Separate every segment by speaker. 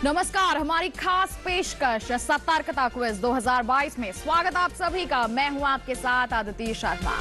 Speaker 1: नमस्कार, हमारी खास पेशकश सतर्कता क्विज 2022 में स्वागत आप सभी का। मैं हूं आपके साथ आदिति शर्मा।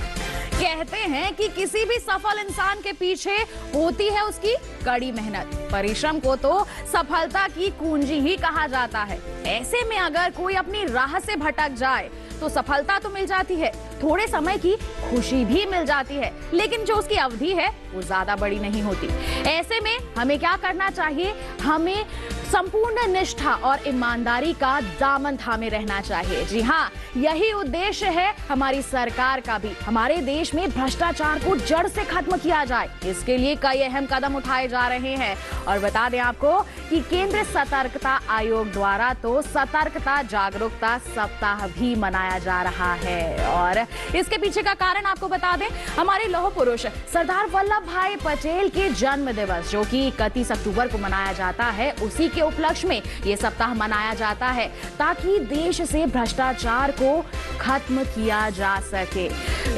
Speaker 1: कहते हैं कि किसी भी सफल इंसान के पीछे होती है उसकी कड़ी मेहनत। परिश्रम को तो सफलता की कुंजी ही कहा जाता है। ऐसे में अगर कोई अपनी राह से भटक जाए तो सफलता तो मिल जाती है, थोड़े समय की खुशी भी मिल जाती है, लेकिन जो उसकी अवधि है वो ज्यादा बड़ी नहीं होती। ऐसे में हमें क्या करना चाहिए? हमें संपूर्ण निष्ठा और ईमानदारी का दामन थामे रहना चाहिए। जी हाँ, यही उद्देश्य है हमारी सरकार का भी। हमारे देश में भ्रष्टाचार को जड़ से खत्म किया जाए, इसके लिए कई अहम कदम उठाए जा रहे हैं। और बता दें आपको कि केंद्र सतर्कता आयोग द्वारा तो सतर्कता जागरूकता सप्ताह भी मनाया जा रहा है। और इसके पीछे का कारण आपको बता दें, हमारे लौह पुरुष सरदार वल्लभ भाई पटेल के जन्म दिवस जो कि 31 अक्टूबर को मनाया जाता है, उसी के उपलक्ष्य में ये सप्ताह मनाया जाता है ताकि देश से भ्रष्टाचार को खत्म किया जा सके।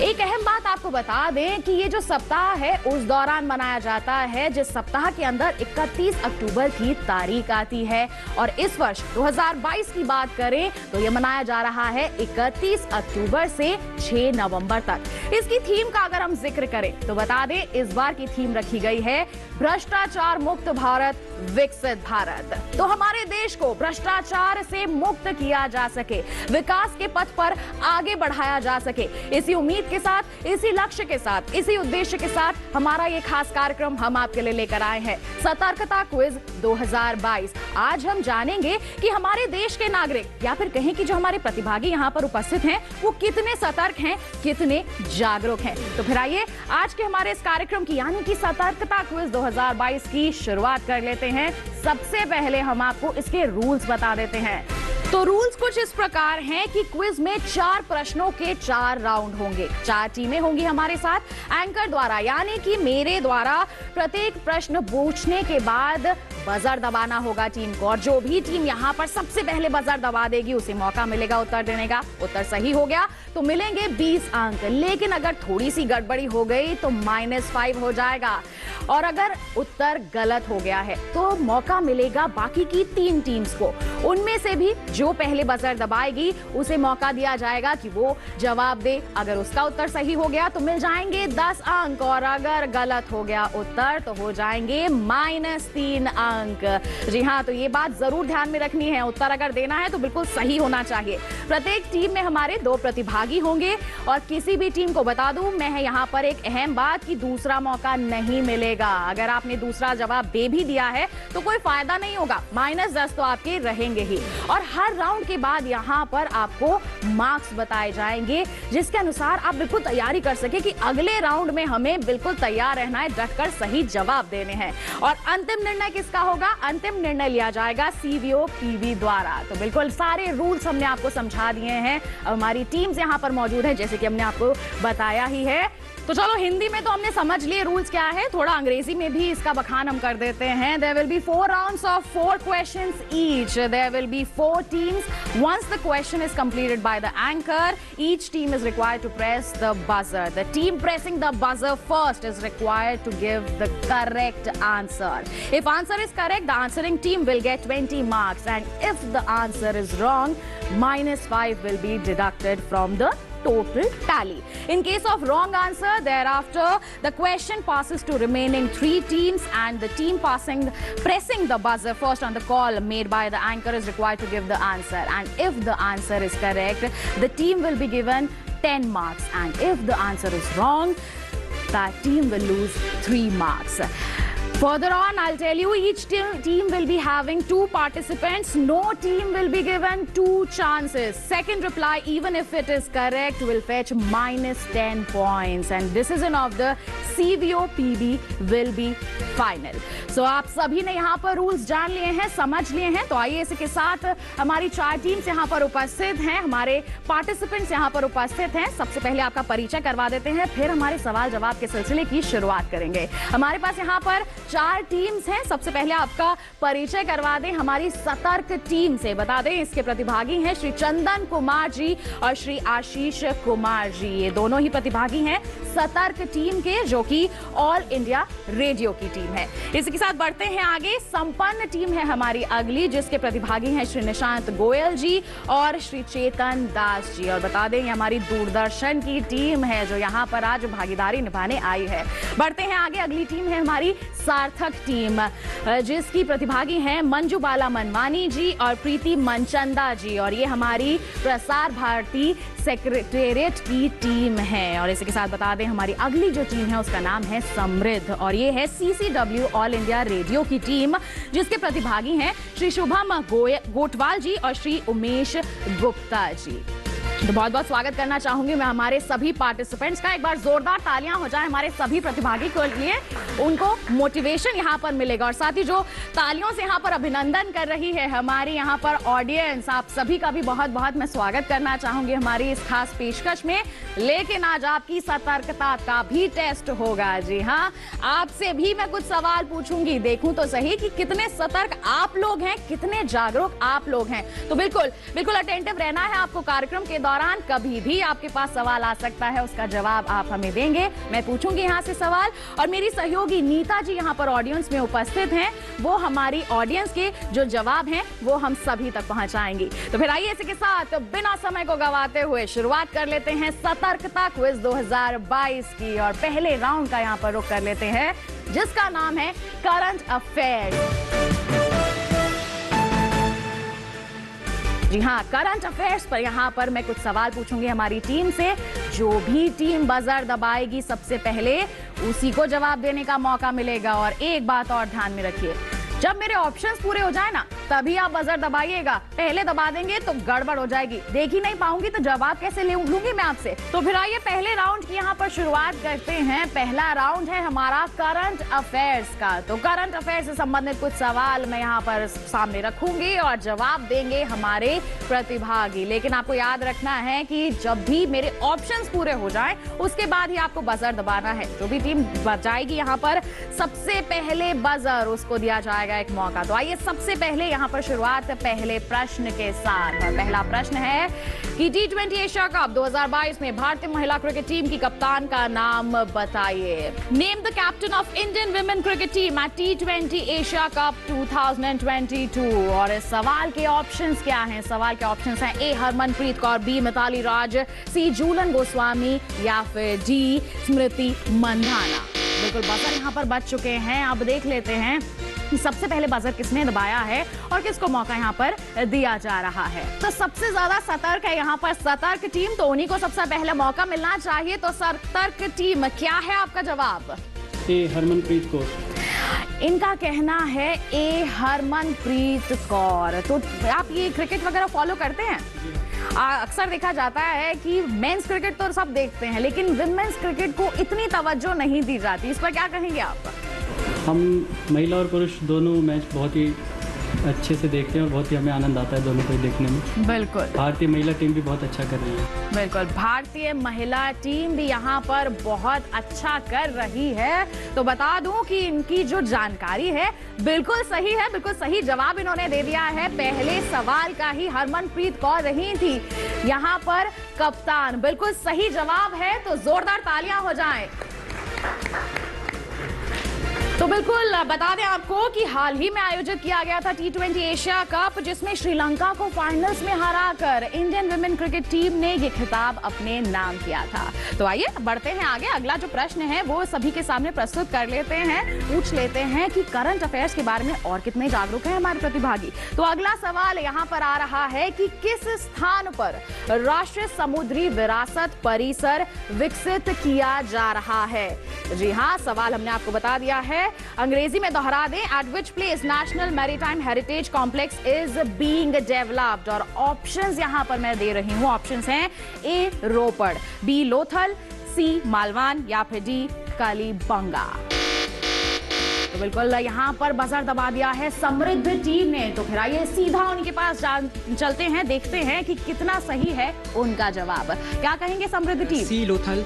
Speaker 1: एक अहम बात आपको बता दें कि ये जो सप्ताह है उस दौरान मनाया जाता है जिस सप्ताह के अंदर 31 अक्टूबर की तारीख आती है। और इस वर्ष 2022 की बात करें तो ये मनाया जा रहा है 31 अक्टूबर से 6 नवंबर तक। इसकी थीम का अगर हम जिक्र करें तो बता दें, इस बार की थीम रखी गई है भ्रष्टाचार मुक्त भारत विकसित भारत। तो हमारे देश को भ्रष्टाचार से मुक्त किया जा सके, विकास के पथ पर आगे बढ़ाया जा सके, इसी उम्मीद के साथ, इसी लक्ष्य के साथ, इसी उद्देश्य के साथ हमारा ये खास कार्यक्रम हम आपके लिए लेकर आए हैं, सतर्कता क्विज 2022। आज हम जानेंगे कि हमारे देश के नागरिक या फिर कहें कि जो हमारे प्रतिभागी यहाँ पर उपस्थित हैं वो कितने सतर्क हैं, कितने जागरूक हैं। तो फिर आइए आज के हमारे इस कार्यक्रम की यानी कि सतर्कता क्विज 2022 की शुरुआत कर लेते हैं। सबसे पहले हम आपको इसके रूल्स बता देते हैं। तो रूल्स कुछ इस प्रकार हैं कि क्विज में 4 प्रश्नों के 4 राउंड होंगे। 4 टीमें होंगी हमारे साथ। एंकर द्वारा यानी कि मेरे द्वारा प्रत्येक प्रश्न पूछने के बाद बजर दबाना होगा टीम को, और जो भी टीम यहाँ पर सबसे पहले बजर दबा देगी उसे मौका मिलेगा उत्तर देने का। उत्तर सही हो गया तो मिलेंगे 20 अंक, लेकिन अगर थोड़ी सी गड़बड़ी हो गई तो -5 हो जाएगा। और अगर उत्तर गलत हो गया है तो मौका मिलेगा बाकी की 3 टीम्स को। उनमें से भी जो पहले बजर दबाएगी उसे मौका दिया जाएगा कि वो जवाब दे। अगर उसका उत्तर सही हो गया तो मिल जाएंगे 10 अंक, और अगर गलत हो गया उत्तर तो हो जाएंगे -3 अंक। जी हाँ, तो ये बात जरूर ध्यान में रखनी है। उत्तर अगर देना है तो बिल्कुल सही होना चाहिए। प्रत्येक टीम में हमारे 2 प्रतिभागी होंगे, और किसी भी टीम को बता दूं मैं यहाँ पर एक अहम बात कि दूसरा मौका नहीं मिलेगा। अगर आपने दूसरा जवाब दे भी दिया है तो कोई फायदा नहीं होगा, -10 तो आपके रहेंगे ही। और हर राउंड के बाद यहाँ पर आपको मार्क्स बताए जाएंगे जिसके अनुसार आप बिल्कुल तैयारी कर सके कि अगले राउंड में हमें बिल्कुल तैयार रहना है, डटकर सही जवाब देने हैं। और अंतिम निर्णय किसका होगा? अंतिम निर्णय लिया जाएगा सीवीओ पीवी द्वारा। तो बिल्कुल सारे रूल्स हमने आपको समझा दिए हैं। हमारी टीम्स यहाँ पर मौजूद है जैसे कि हमने आपको बताया ही है। तो चलो, हिंदी में तो हमने समझ लिए रूल्स क्या है, थोड़ा अंग्रेजी में भी इसका बखान हम कर देते हैं। There will be 4 rounds of 4 questions each. There will be 4 teams. Once the question is completed by the anchor, each team is required to press the buzzer. The team pressing the buzzer first is required to give the correct answer. If answer is correct, the answering team will get 20 marks, and if the answer is wrong, -5 will be deducted from the total tally. In case of wrong answer, thereafter the question passes to remaining 3 teams, and the team pressing the buzzer first on the call made by the anchor is required to give the answer. And if the answer is correct, the team will be given 10 marks, and if the answer is wrong, that team will lose 3 marks. Further on, I'll tell you, each team will be having 2 participants. No team will be given 2 chances. Second reply, even if it is correct, will fetch -10 points. And decision of the CVO PB will be final. So आप सभी ने यहाँ पर rules जान लिए हैं, समझ लिए हैं। तो आइए इसी के साथ हमारी 4 टीम्स यहाँ पर उपस्थित हैं, हमारे पार्टिसिपेंट्स यहाँ पर उपस्थित हैं। सबसे पहले आपका परिचय करवा देते हैं, फिर हमारे सवाल जवाब के सिलसिले की शुरुआत करेंगे। हमारे पास यहाँ पर 4 टीम्स हैं। सबसे पहले आपका परिचय करवा दें हमारी सतर्क टीम से। बता दें इसके प्रतिभागी हैं श्री चंदन कुमार जी और श्री आशीष कुमार जी। ये दोनों ही प्रतिभागी हैं सतर्क टीम के, जो कि ऑल इंडिया रेडियो की टीम है। इसी के साथ बढ़ते हैं आगे। संपन्न टीम है हमारी अगली, जिसके प्रतिभागी हैं श्री निशांत गोयल जी और श्री चेतन दास जी। और बता दें हमारी दूरदर्शन की टीम है जो यहाँ पर आज भागीदारी निभाने आई है। बढ़ते हैं आगे। अगली टीम है हमारी सार्थक टीम, जिसकी प्रतिभागी हैं मंजू बाला मनमानी जी और प्रीति मनचंदा जी। और ये हमारी प्रसार भारती सेक्रेटेरिएट की टीम है। और इसी के साथ बता दें हमारी अगली जो टीम है उसका नाम है समृद्ध, और ये है CCW ऑल इंडिया रेडियो की टीम, जिसके प्रतिभागी हैं श्री शुभम गोटवाल जी और श्री उमेश गुप्ता जी। तो बहुत बहुत स्वागत करना चाहूंगी मैं हमारे सभी पार्टिसिपेंट्स का। एक बार जोरदार तालियां हो जाए हमारे सभी प्रतिभागी के लिए, उनको मोटिवेशन यहाँ पर मिलेगा। और साथ ही जो तालियों से यहाँ पर अभिनंदन कर रही है हमारी यहाँ पर ऑडियंस, आप सभी का भी बहुत बहुत मैं स्वागत करना चाहूंगी हमारी इस खास पेशकश में। लेकिन आज आपकी सतर्कता का भी टेस्ट होगा। जी हाँ, आपसे भी मैं कुछ सवाल पूछूंगी, देखूं तो सही कि कितने सतर्क आप लोग हैं, कितने जागरूक आप लोग हैं। तो बिल्कुल बिल्कुल अटेंटिव रहना है आपको। कार्यक्रम के दौरान कभी भी आपके पास सवाल आ सकता है, उसका जवाब आप हमें देंगे। मैं पूछूंगी यहाँ से सवाल और मेरी सहयोगी नीता जी यहाँ पर ऑडियंस में उपस्थित हैं, वो हमारी ऑडियंस के जो जवाब हैं वो हम सभी तक पहुंचाएंगी। तो फिर आइए इसी के साथ बिना समय को गवाते हुए शुरुआत कर लेते हैं सतर्कता क्विज 2022 की। और पहले राउंड का यहाँ पर रुख कर लेते हैं, जिसका नाम है करंट अफेयर्स। जी हाँ, करंट अफेयर्स पर यहाँ पर मैं कुछ सवाल पूछूंगी हमारी टीम से। जो भी टीम बजर दबाएगी सबसे पहले उसी को जवाब देने का मौका मिलेगा। और एक बात और ध्यान में रखिए, जब मेरे ऑप्शंस पूरे हो जाए ना तभी आप बजर दबाइएगा। पहले दबा देंगे तो गड़बड़ हो जाएगी, देख ही नहीं पाऊंगी तो जवाब कैसे लूंगी मैं आपसे। तो फिर आइए पहले राउंड की यहाँ पर शुरुआत करते हैं। पहला राउंड है हमारा करंट अफेयर्स का। तो करंट अफेयर्स से संबंधित कुछ सवाल मैं यहाँ पर सामने रखूंगी और जवाब देंगे हमारे प्रतिभागी। लेकिन आपको याद रखना है कि जब भी मेरे ऑप्शंस पूरे हो जाएं उसके बाद ही आपको बजर दबाना है। जो भी टीम बजाएगी यहाँ पर सबसे पहले बजर, उसको दिया जाएगा एक मौका। तो आइए सबसे पहले यहाँ पर शुरुआत पहले प्रश्न के साथ। और पहला प्रश्न है कि T20 एशिया कप 2022 में भारतीय महिला क्रिकेट टीम की कप्तान का नाम बताइए। Name the captain of Indian women cricket team at T20 Asia cup 2022। और इस सवाल के ऑप्शंस क्या हैं? सवाल के ऑप्शंस हैं ए हरमनप्रीत कौर, बी मिताली राज, सी जूलन गोस्वामी या फिर डी स्मृति मंधाना। बिल्कुल बजर यहाँ पर बज चुके हैं। अब देख लेते हैं कि सबसे पहले बजर किसने दबाया है और किसको मौका यहाँ पर दिया जा रहा है। तो सबसे ज्यादा सतर्क है यहाँ पर सतर्क टीम, तो उन्हीं को सबसे पहले मौका मिलना चाहिए। तो सतर्क टीम, क्या है आपका जवाब?
Speaker 2: ए हरमनप्रीत कौर।
Speaker 1: इनका कहना है ए हरमनप्रीत कौर। तो आप ये क्रिकेट वगैरह फॉलो करते हैं? अक्सर देखा जाता है कि मेंस क्रिकेट तो सब देखते हैं, लेकिन विमेंस क्रिकेट को इतनी तवज्जो नहीं दी जाती। इस पर क्या कहेंगे आप?
Speaker 2: हम महिला और पुरुष दोनों मैच बहुत ही अच्छे से देखते हैं और बहुत ही हमें आनंद आता है दोनों को देखने में।
Speaker 1: बिल्कुल।
Speaker 2: भारतीय महिला टीम भी बहुत अच्छा कर रही है।
Speaker 1: बिल्कुल, भारतीय महिला टीम भी यहाँ पर बहुत अच्छा कर रही है। तो बता दूं कि इनकी जो जानकारी है बिल्कुल सही है, बिल्कुल सही जवाब इन्होंने दे दिया है। पहले सवाल का ही हरमनप्रीत कौर रही थी यहाँ पर कप्तान। बिल्कुल सही जवाब है, तो जोरदार तालियां हो जाएं। तो बिल्कुल बता दें आपको कि हाल ही में आयोजित किया गया था T20 एशिया कप, जिसमें श्रीलंका को फाइनल्स में हराकर इंडियन वुमेन क्रिकेट टीम ने ये खिताब अपने नाम किया था। तो आइए बढ़ते हैं आगे। अगला जो प्रश्न है वो सभी के सामने प्रस्तुत कर लेते हैं। पूछ लेते हैं कि करंट अफेयर्स के बारे में और कितने जागरूक हैं हमारे प्रतिभागी। तो अगला सवाल यहाँ पर आ रहा है कि किस स्थान पर राष्ट्रीय समुद्री विरासत परिसर विकसित किया जा रहा है? जी हाँ, सवाल हमने आपको बता दिया है। अंग्रेजी में दोहरा दें, eight which place national maritime heritage complex is being developed. और ऑप्शंस यहां पर मैं दे रही हूं। ऑप्शंस हैं ए रोपड़, बी लोथल, सी मालवान या फिर डी कालीबंगा। तो बिल्कुल यहाँ पर बजर दबा दिया है समृद्ध टीम ने। तो फिर आइए सीधा उनके पास चलते हैं, देखते हैं कि कितना सही है उनका जवाब। क्या कहेंगे समृद्ध टीम?
Speaker 3: सी लोथल।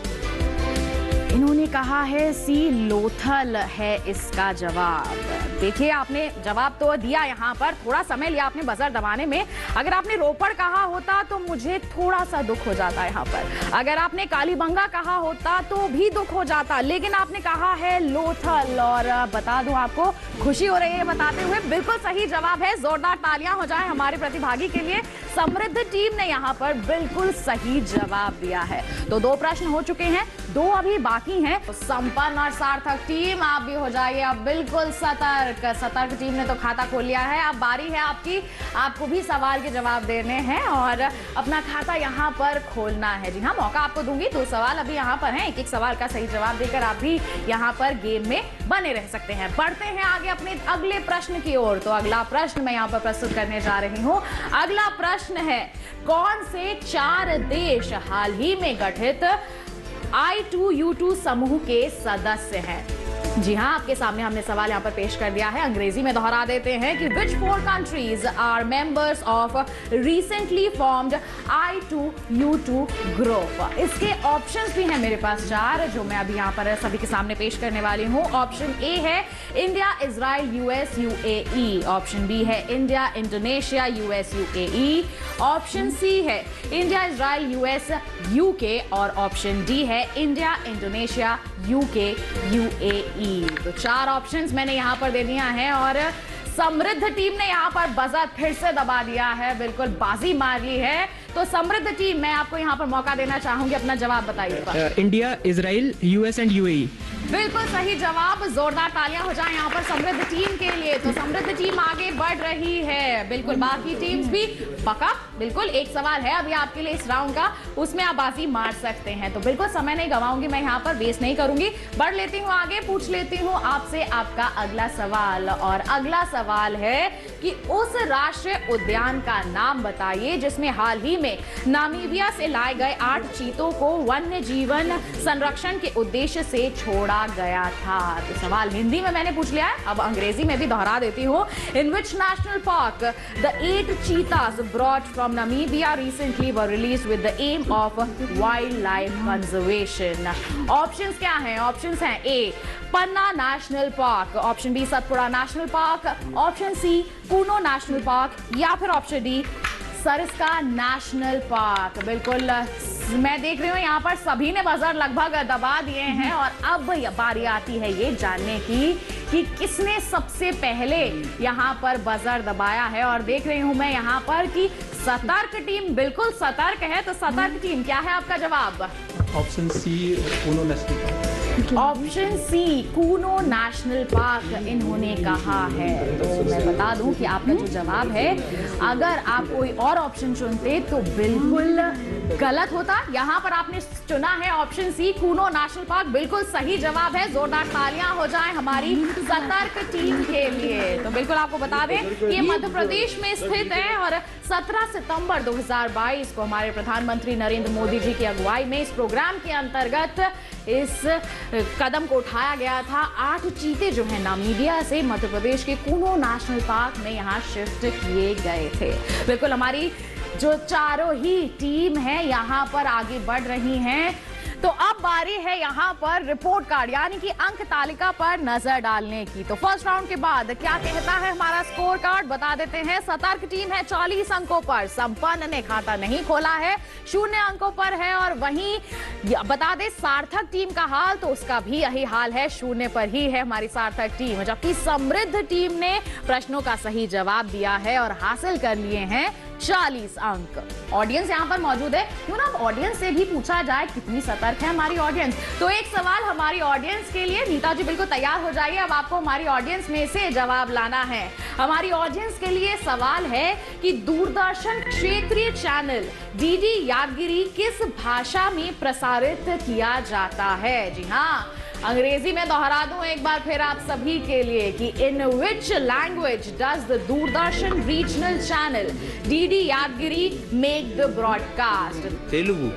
Speaker 1: इन्होंने कहा है सी लोथल है इसका जवाब। देखिए आपने जवाब तो दिया, यहाँ पर थोड़ा समय लिया आपने बजर दबाने में। अगर आपने रोपड़ कहा होता तो मुझे थोड़ा सा दुख हो जाता यहाँ पर, अगर आपने कालीबंगा कहा होता तो भी दुख हो जाता, लेकिन आपने कहा है लोथल। और बता दूं आपको खुशी हो रही है बताते हुए, बिल्कुल सही जवाब है। जोरदार तालियां हो जाए हमारे प्रतिभागी के लिए। समृद्ध टीम ने यहाँ पर बिल्कुल सही जवाब दिया है। तो 2 प्रश्न हो चुके हैं, 2 अभी बाकी हैं। तो संपन्न और सार्थक टीम आप भी हो जाइए अब बिल्कुल सतर्क। सतर्क टीम ने तो खाता खोल लिया है, अब बारी है आपकी, आपको भी सवाल के जवाब देने हैं और अपना खाता यहाँ पर खोलना है। जी हाँ, मौका आपको दूंगी, 2 सवाल अभी यहाँ पर हैं, एक सवाल का सही जवाब देकर आप भी यहाँ पर गेम में बने रह सकते हैं। बढ़ते हैं आगे अपने अगले प्रश्न की ओर। तो अगला प्रश्न मैं यहाँ पर प्रस्तुत करने जा रही हूँ। अगला प्रश्न है, कौन से 4 देश हाल ही में गठित I2U2 समूह के सदस्य हैं? जी हाँ, आपके सामने हमने सवाल यहाँ पर पेश कर दिया है, अंग्रेजी में दोहरा देते हैं कि which 4 countries are members of recently formed I2U2 group? इसके ऑप्शंस भी हैं मेरे पास 4, जो मैं अभी यहाँ पर सभी के सामने पेश करने वाली हूँ। ऑप्शन ए है India, Israel, US, UAE. Option B है India, Indonesia, US, UAE. Option C है इंडिया, इजराइल, यूएस, यूके। और ऑप्शन डी है इंडिया, इंडोनेशिया, यूके, यूएई। तो 4 ऑप्शंस मैंने यहाँ पर दे दिया है और समृद्ध टीम ने यहाँ पर बजर फिर से दबा दिया है, बिल्कुल बाजी मार ली है। तो समृद्ध टीम, मैं आपको यहाँ पर मौका देना चाहूंगी, अपना जवाब बताइए।
Speaker 3: India, Israel, US and UAE.
Speaker 1: बिल्कुल सही जवाब, जोरदार तालियां हो जाएं यहाँ पर समृद्ध टीम के लिए। तो समृद्ध टीम आगे बढ़ रही है, बिल्कुल बाकी टीम्स भी पक्का। बिल्कुल एक सवाल है अभी आपके लिए इस राउंड का, उसमें आप बाजी मार सकते हैं। तो बिल्कुल समय नहीं गवाऊंगी मैं यहाँ पर, वेस्ट नहीं करूंगी, बढ़ लेती हूँ आगे, पूछ लेती हूँ आपसे आपका अगला सवाल। और अगला सवाल है कि उस राष्ट्रीय उद्यान का नाम बताइए जिसमें हाल ही में नामीबिया से लाए गए 8 चीतों को वन्य जीवन संरक्षण के उद्देश्य से छोड़ा गया था। तो सवाल हिंदी में मैंने पूछ लिया है, अब अंग्रेजी में भी दोहरा देती हूँ। In which national park the 8 cheetahs brought from Namibia recently were released with the aim of wildlife conservation? Options क्या हैं? ऑप्शंस हैं A Panna national park, option B Satpura national park, option C Kuno national park, या फिर option D Sariska national park. बिल्कुल मैं देख रही हूँ यहाँ पर सभी ने बजर लगभग दबा दिए हैं और अब बारी आती है ये जानने की कि किसने सबसे पहले यहाँ पर बजर दबाया है। और देख रही हूँ मैं यहाँ पर कि सतर्क टीम बिल्कुल सतर्क है। तो सतर्क टीम, क्या है आपका जवाब?
Speaker 4: ऑप्शन सी कूनो नेशनल पार्क।
Speaker 1: ऑप्शन सी कूनो नेशनल पार्क इन्होंने कहा है। तो मैं बता दूं कि आपका जो जवाब है, अगर आप कोई और ऑप्शन चुनते तो बिल्कुल गलत होता। यहाँ पर आपने चुना है ऑप्शन सी कूनो नेशनल पार्क, बिल्कुल सही जवाब है। जोरदार तालियां हो जाएं हमारी सतर्क टीम के लिए। तो बिल्कुल आपको बता दें ये मध्य प्रदेश में स्थित है और 17 सितंबर 2022 को हमारे प्रधानमंत्री नरेंद्र मोदी जी की अगुवाई में इस प्रोग्राम के अंतर्गत इस कदम को उठाया गया था। 8 चीते जो है नामीबिया से मध्य प्रदेश के कूनो नेशनल पार्क में यहाँ शिफ्ट किए गए थे। बिल्कुल हमारी जो चारों ही टीम है यहाँ पर आगे बढ़ रही हैं। तो अब बारी है यहाँ पर रिपोर्ट कार्ड यानी कि अंक तालिका पर नजर डालने की। तो फर्स्ट राउंड के बाद क्या कहता है हमारा स्कोर कार्ड बता देते हैं। सतर्क टीम है 40 अंकों पर, संपन्न ने खाता नहीं खोला है 0 अंकों पर है। और वहीं बता दे सार्थक टीम का हाल, तो उसका भी यही हाल है, 0 पर ही है हमारी सार्थक टीम। जबकि समृद्ध टीम ने प्रश्नों का सही जवाब दिया है और हासिल कर लिए हैं 40 अंक। ऑडियंस यहाँ पर मौजूद है, क्यों ना ऑडियंस से भी पूछा जाए कितनी सतर्क है हमारी ऑडियंस। तो एक सवाल हमारी ऑडियंस के लिए, नीता जी बिल्कुल तैयार हो जाइए, अब आपको हमारी ऑडियंस में से जवाब लाना है। हमारी ऑडियंस के लिए सवाल है कि दूरदर्शन क्षेत्रीय चैनल डीडी यादगिरी किस भाषा में प्रसारित किया जाता है? जी हाँ, अंग्रेजी में दोहरा दूं एक बार फिर आप सभी के लिए कि in which language does the Doordarshan regional channel DD Yadagiri make the broadcast?
Speaker 4: Telugu.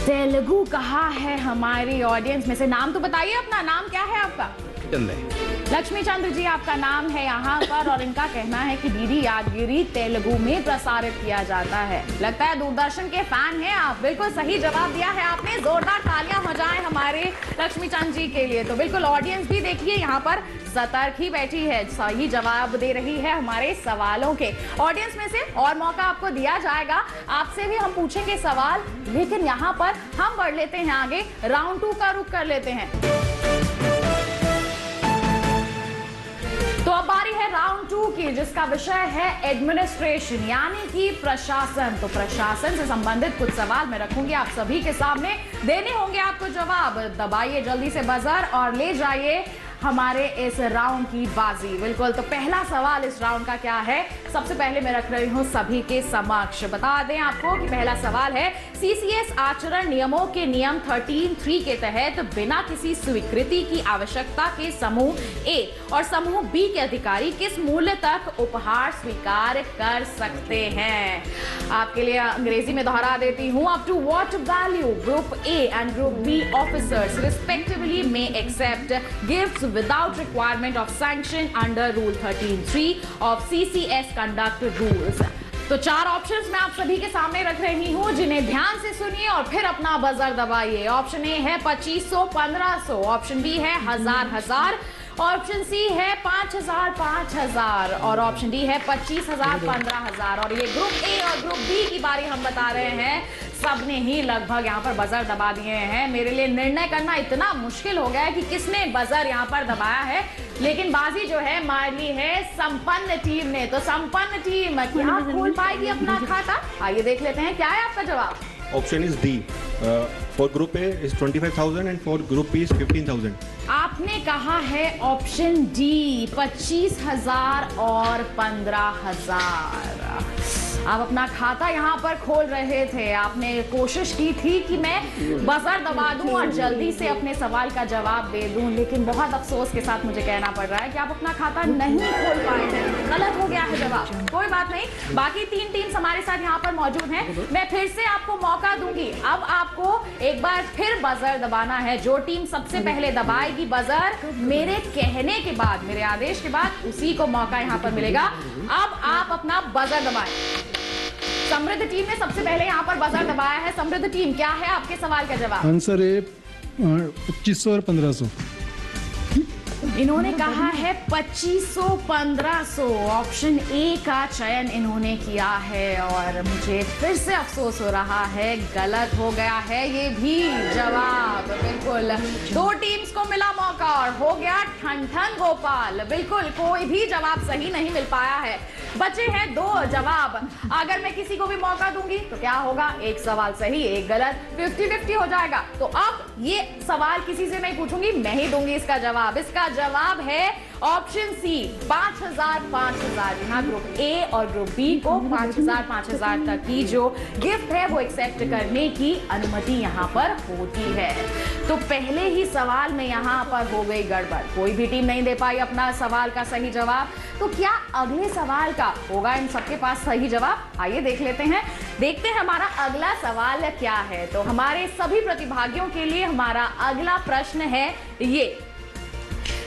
Speaker 1: Telugu कहा है हमारी ऑडियंस में से। नाम तो बताइए अपना, नाम क्या है आपका?
Speaker 5: पसंद है।
Speaker 1: लक्ष्मी चंद्र जी आपका नाम है यहाँ पर और इनका कहना है कि डीडी यादगिरी तेलुगु में प्रसारित किया जाता है। लगता है दूरदर्शन के फैन हैं आप। बिल्कुल सही जवाब दिया है आपने। जोरदार तालियां बजाएं हमारे लक्ष्मी चंद्र जी के लिए। तो बिल्कुल ऑडियंस भी देखिए यहाँ पर सतर्क ही बैठी है, सही जवाब दे रही है हमारे सवालों के। ऑडियंस में से और मौका आपको दिया जाएगा, आपसे भी हम पूछेंगे सवाल, लेकिन यहाँ पर हम बढ़ लेते हैं आगे, राउंड 2 का रुख कर लेते हैं। तो अब बारी है राउंड 2 की, जिसका विषय है एडमिनिस्ट्रेशन यानी कि प्रशासन। तो प्रशासन से संबंधित कुछ सवाल मैं रखूंगी आप सभी के सामने, देने होंगे आपको जवाब। दबाइए जल्दी से बजर और ले जाइए हमारे इस राउंड की बाजी। बिल्कुल, तो पहला सवाल इस राउंड का क्या है, सबसे पहले मैं रख रही हूं सभी के समक्ष। बता दें आपको कि पहला सवाल है, सीसीएस आचरण नियमों के नियम 13(3) के तहत बिना किसी स्वीकृति की आवश्यकता के समूह ए और समूह बी के अधिकारी किस मूल्य तक उपहार स्वीकार कर सकते हैं। आपके लिए अंग्रेजी में दोहरा देती हूं, up to what value group A and group B officers respectively may accept gifts without requirement of sanction under Rule 13(3) of CCS Conduct Rules। तो 4 ऑप्शंस मैं आप सभी के सामने रख रही हूं, जिन्हें ध्यान से सुनिए और फिर अपना बजर दबाइए। ऑप्शन ए है 2500-1500, ऑप्शन बी है 1000-1000, ऑप्शन सी है 5000-5000 और ऑप्शन डी है 25,000-15,000। और ये ग्रुप ए और ग्रुप बी की बारी हम बता रहे हैं। सबने ही लगभग यहाँ पर बजर दबा दिए हैं। मेरे लिए निर्णय करना इतना मुश्किल हो गया है कि किसने बजर यहाँ पर दबाया है, लेकिन बाजी जो है मार ली है संपन्न टीम ने। तो संपन्न टीम क्या खोल पाएगी अपना खाता, आइए देख लेते हैं क्या है आपका जवाब।
Speaker 6: Option is D. For Group A is 25,000 and for Group B is 15,000.
Speaker 1: आपने कहा है ऑप्शन डी 25,000 और 15,000। आप अपना खाता यहाँ पर खोल रहे थे, आपने कोशिश की थी कि मैं बजर दबा दूं और जल्दी से अपने सवाल का जवाब दे दूं, लेकिन बहुत अफसोस के साथ मुझे कहना पड़ रहा है कि आप अपना खाता नहीं खोल पाए हैं। गलत हो गया है जवाब, कोई बात नहीं। बाकी 3 टीम्स हमारे साथ यहाँ पर मौजूद हैं। मैं फिर से आपको मौका दूंगी, अब आपको एक बार फिर बजर दबाना है। जो टीम सबसे पहले दबाएगी बजर, मेरे कहने के बाद, मेरे आदेश के बाद, उसी को मौका यहाँ पर मिलेगा। अब आप अपना बजर दबाएं। समृद्ध टीम ने सबसे पहले यहाँ पर बजर दबाया है। समृद्ध टीम, क्या है आपके सवाल का जवाब?
Speaker 7: आंसर है 2500 और 1500।
Speaker 1: इन्होंने कहा है 2500-1500। ऑप्शन ए का चयन इन्होंने किया है और मुझे फिर से अफसोस हो रहा है, गलत हो गया है ये भी जवाब। बिल्कुल 2 टीम्स को मिला मौका और हो गया ठन ठन गोपाल। बिल्कुल कोई भी जवाब सही नहीं मिल पाया है, बचे हैं 2 जवाब। अगर मैं किसी को भी मौका दूंगी तो क्या होगा, 1 सवाल सही 1 गलत, 50-50 हो जाएगा। तो अब ये सवाल किसी से नहीं पूछूंगी, मैं ही दूंगी इसका जवाब। इसका जवाब है ऑप्शन सी 5,000-5,000। यहाँ ग्रुप ए और ग्रुप बी को 5,000-5,000 तक की जो गिफ्ट है वो एक्सेप्ट करने की अनुमति यहाँ पर होती है। तो पहले ही सवाल में यहाँ पर हो गई गड़बड़, कोई भी टीम नहीं दे पाई अपना सवाल का सही जवाब। तो क्या अगले सवाल का होगा इन सबके पास सही जवाब? आइए देख लेते हैं, देखते हैं हमारा अगला सवाल क्या है। तो हमारे सभी प्रतिभागियों के लिए हमारा अगला प्रश्न है ये,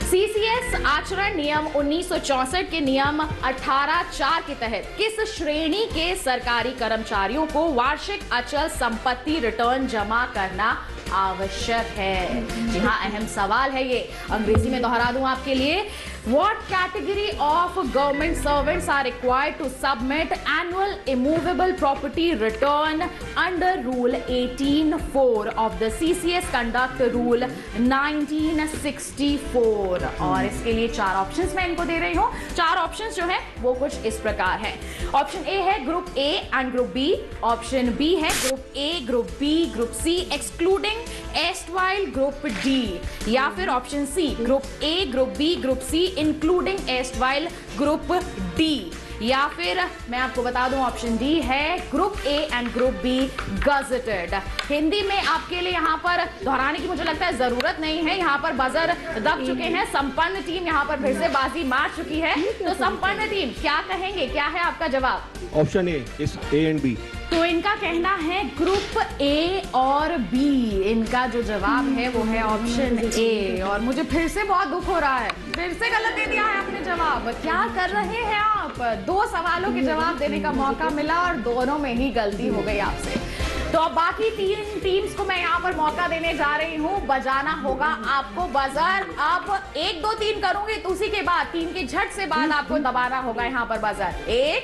Speaker 1: सीसीएस आचरण नियम 1964 के नियम 18(4) के तहत किस श्रेणी के सरकारी कर्मचारियों को वार्षिक अचल संपत्ति रिटर्न जमा करना आवश्यक है? जी हाँ, अहम सवाल है ये। अंग्रेजी में दोहरा दूं आपके लिए, What category of government servants are required to submit annual immovable property return under Rule 18(4) of the CCS Conduct Rule 1964? और इसके लिए 4 ऑप्शंस मैं इनको दे रही हूँ। 4 ऑप्शंस जो है वो कुछ इस प्रकार है। ऑप्शन ए है group A and group B, option B है group A, group B, group C excluding erstwhile group D, या फिर option C group A, group B, group C including erstwhile group D, या फिर मैं आपको बता दूं ऑप्शन डी है group A and group B gazetted. Hindi में आपके लिए यहाँ पर दोहराने की मुझे लगता है जरूरत नहीं है, यहाँ पर बजर दब चुके हैं। संपन्न टीम यहाँ पर फिर से बाजी मार चुकी है। तो संपन्न टीम क्या कहेंगे, क्या है आपका जवाब?
Speaker 6: Option A is A and B.
Speaker 1: तो इनका कहना है ग्रुप ए और बी। इनका जो जवाब है वो है ऑप्शन ए। और मुझे फिर से बहुत दुख हो रहा है, फिर से गलत दे दिया है आपने जवाब। क्या कर रहे हैं आप? 2 सवालों के जवाब देने का मौका मिला और दोनों में ही गलती हो गई आपसे। तो अब बाकी 3 टीम्स को मैं यहाँ पर मौका देने जा रही हूँ। बजाना होगा आपको बजर। अब 1 2 3 करूंगी तो उसी के बाद 3 के झट से बाद आपको दबाना होगा यहाँ पर बजर। 1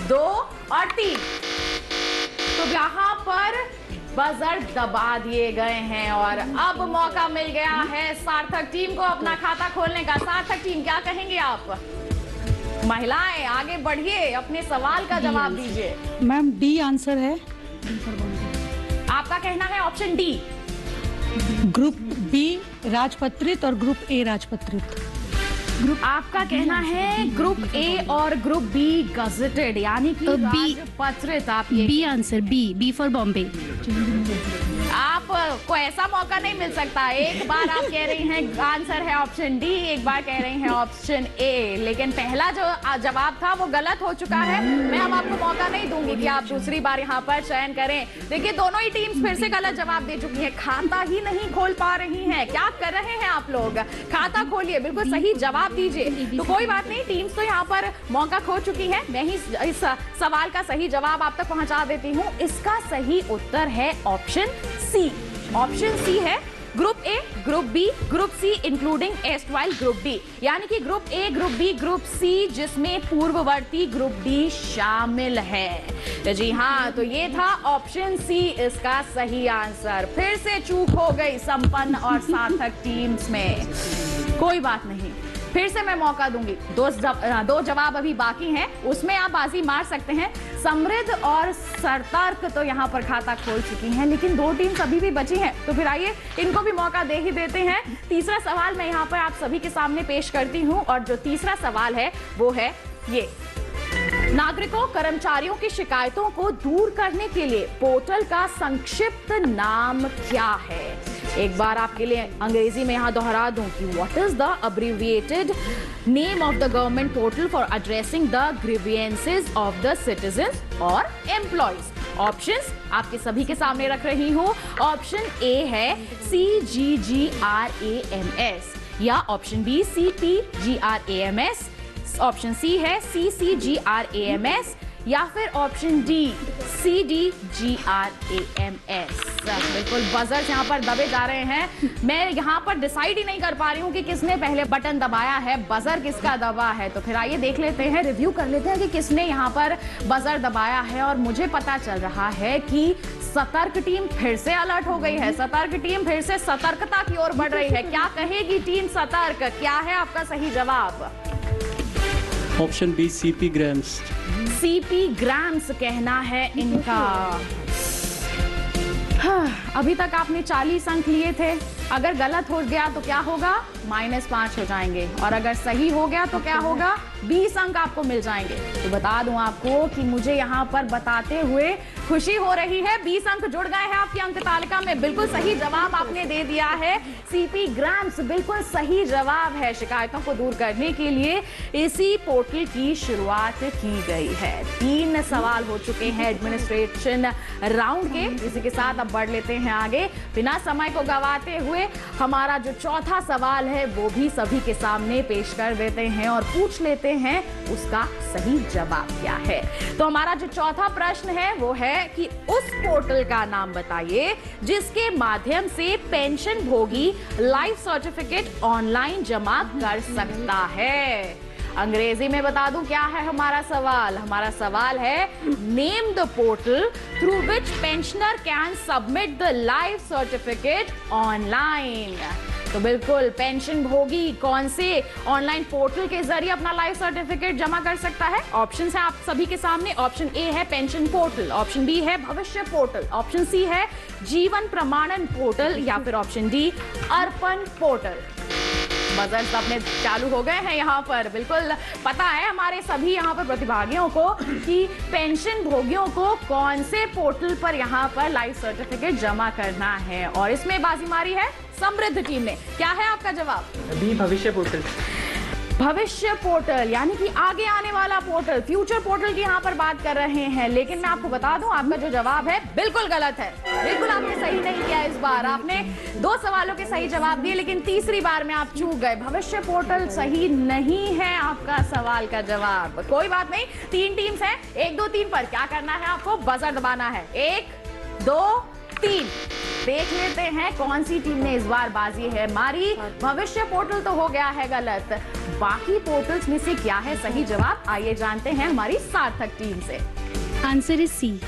Speaker 1: 2 और 3। तो यहाँ पर बजर दबा दिए गए हैं और अब मौका मिल गया है सार्थक टीम को अपना खाता खोलने का। सार्थक टीम क्या कहेंगे आप? महिलाएं आगे बढ़िए, अपने सवाल का जवाब दीजिए।
Speaker 5: मैम डी आंसर है।
Speaker 1: आपका कहना है ऑप्शन डी।
Speaker 5: ग्रुप बी राजपत्रित और ग्रुप ए राजपत्रित।
Speaker 1: आपका कहना है ग्रुप ए और ग्रुप बी गजेटेड, यानी कि राजपत्रित। आप ये
Speaker 8: B answer, B for Bombay.
Speaker 1: आपको ऐसा मौका नहीं मिल सकता। एक बार आप कह रही हैं आंसर है ऑप्शन डी, एक बार कह रही हैं ऑप्शन ए, लेकिन पहला जो जवाब था वो गलत हो चुका है। मैं अब आपको मौका नहीं दूंगी कि आप दूसरी बार यहाँ पर चयन करें। देखिए दोनों ही टीम्स फिर से गलत जवाब दे चुकी है, खाता ही नहीं खोल पा रही हैं। क्या कर रहे हैं आप लोग? खाता खोलिए, बिल्कुल सही जवाब दीजिए। तो कोई बात नहीं, टीम्स तो यहाँ पर मौका खो चुकी है। मैं ही इस सवाल का सही जवाब आप तक पहुंचा देती हूँ। इसका सही उत्तर है ऑप्शन सी। ऑप्शन सी है group A, group B, group C including erstwhile group D, यानी कि group A, group B, group C जिसमें पूर्ववर्ती ग्रुप डी शामिल है। तो जी हाँ, तो ये था ऑप्शन सी इसका सही आंसर। फिर से चूक हो गई संपन्न और सार्थक टीम्स में। कोई बात नहीं, फिर से मैं मौका दूंगी। 2 जवाब अभी बाकी हैं, उसमें आप बाजी मार सकते हैं। समृद्ध और सतर्क तो यहाँ पर खाता खोल चुकी हैं, लेकिन 2 टीम्स अभी भी बची हैं। तो फिर आइए इनको भी मौका दे ही देते हैं। तीसरा सवाल मैं यहाँ पर आप सभी के सामने पेश करती हूँ और जो तीसरा सवाल है वो है ये। नागरिकों कर्मचारियों की शिकायतों को दूर करने के लिए पोर्टल का संक्षिप्त नाम क्या है? एक बार आपके लिए अंग्रेजी में यहां दोहरा दूं कि what is the abbreviated name of the government portal for addressing the grievances of the citizens और एम्प्लॉइज। ऑप्शंस आपके सभी के सामने रख रही हूं। ऑप्शन ए है CGGRAMS या option B CPGRAMS, option C है CCGRAMS या फिर ऑप्शन डी CDGRAMS। बिल्कुल बजर्स यहाँ पर दबे जा रहे हैं। मैं यहाँ पर डिसाइड ही नहीं कर पा रही हूँ कि किसने पहले बटन दबाया है, बजर किसका दबा है। तो फिर आइए देख लेते हैं, रिव्यू कर लेते हैं कि किसने यहाँ पर बजर दबाया है। और मुझे पता चल रहा है कि सतर्क टीम फिर से अलर्ट हो गई है। सतर्क टीम फिर से सतर्कता की ओर बढ़ रही है। क्या कहेगी टीम सतर्क? क्या है आपका सही जवाब?
Speaker 2: Option B CP grams.
Speaker 1: CP grams कहना है इनका। अभी तक आपने 40 अंक लिए थे। अगर गलत हो गया तो क्या होगा? -5 हो जाएंगे। और अगर सही हो गया तो क्या होगा? 20 अंक आपको मिल जाएंगे। तो बता दूं आपको कि मुझे यहाँ पर बताते हुए खुशी हो रही है। 20 अंक जुड़ गए हैं आपकी अंक तालिका में। बिल्कुल सही जवाब आपने दे दिया है। CP ग्राम्स बिल्कुल सही जवाब है। शिकायतों को दूर करने के लिए इसी पोर्टल की शुरुआत की गई है। 3 सवाल हो चुके हैं एडमिनिस्ट्रेशन राउंड के। इसी के साथ अब बढ़ लेते हैं आगे। बिना समय को गवाते हुए हमारा जो चौथा सवाल है वो भी सभी के सामने पेश कर देते हैं और पूछ लेते हैं उसका सही जवाब क्या है। तो हमारा जो चौथा प्रश्न है वो है कि उस पोर्टल का नाम बताइए जिसके माध्यम से पेंशन भोगी लाइफ सर्टिफिकेट ऑनलाइन जमा कर सकता है। अंग्रेजी में बता दूं क्या है हमारा सवाल। हमारा सवाल है name the portal through which pensioner can submit the life certificate online. तो बिल्कुल पेंशन भोगी कौन से ऑनलाइन पोर्टल के जरिए अपना लाइफ सर्टिफिकेट जमा कर सकता है? ऑप्शंस हैं आप सभी के सामने। ऑप्शन ए है पेंशन पोर्टल, ऑप्शन बी है भविष्य पोर्टल, ऑप्शन सी है जीवन प्रमाणन पोर्टल या फिर ऑप्शन डी अर्पण पोर्टल। बजर्स अपने चालू हो गए हैं यहाँ पर। बिल्कुल पता है हमारे सभी यहाँ पर प्रतिभागियों को कि पेंशन भोगियों को कौन से पोर्टल पर यहाँ पर लाइफ सर्टिफिकेट जमा करना है। और इसमें बाजी मारी है समृद्ध टीम ने। क्या है आपका जवाब?
Speaker 3: बी भविष्य पोर्टल।
Speaker 1: भविष्य पोर्टल यानी कि आगे आने वाला पोर्टल, फ्यूचर पोर्टल की यहाँ पर बात कर रहे हैं। लेकिन मैं आपको बता दूं, आपका जो जवाब है बिल्कुल गलत है। बिल्कुल आपने सही नहीं किया। इस बार आपने 2 सवालों के सही जवाब दिए, लेकिन तीसरी बार में आप चूक गए। भविष्य पोर्टल सही नहीं है आपका सवाल का जवाब। कोई बात नहीं, 3 टीम्स हैं, 1 2 3 पर क्या करना है, आपको बजर दबाना है। 1 2 3। देख लेते हैं कौन सी टीम ने इस बार बाजी है मारी। भविष्य पोर्टल तो हो गया है गलत, बाकी पोर्टल्स में से क्या है सही जवाब, आइए जानते हैं हमारी सार्थक टीम से।
Speaker 8: Answer is C.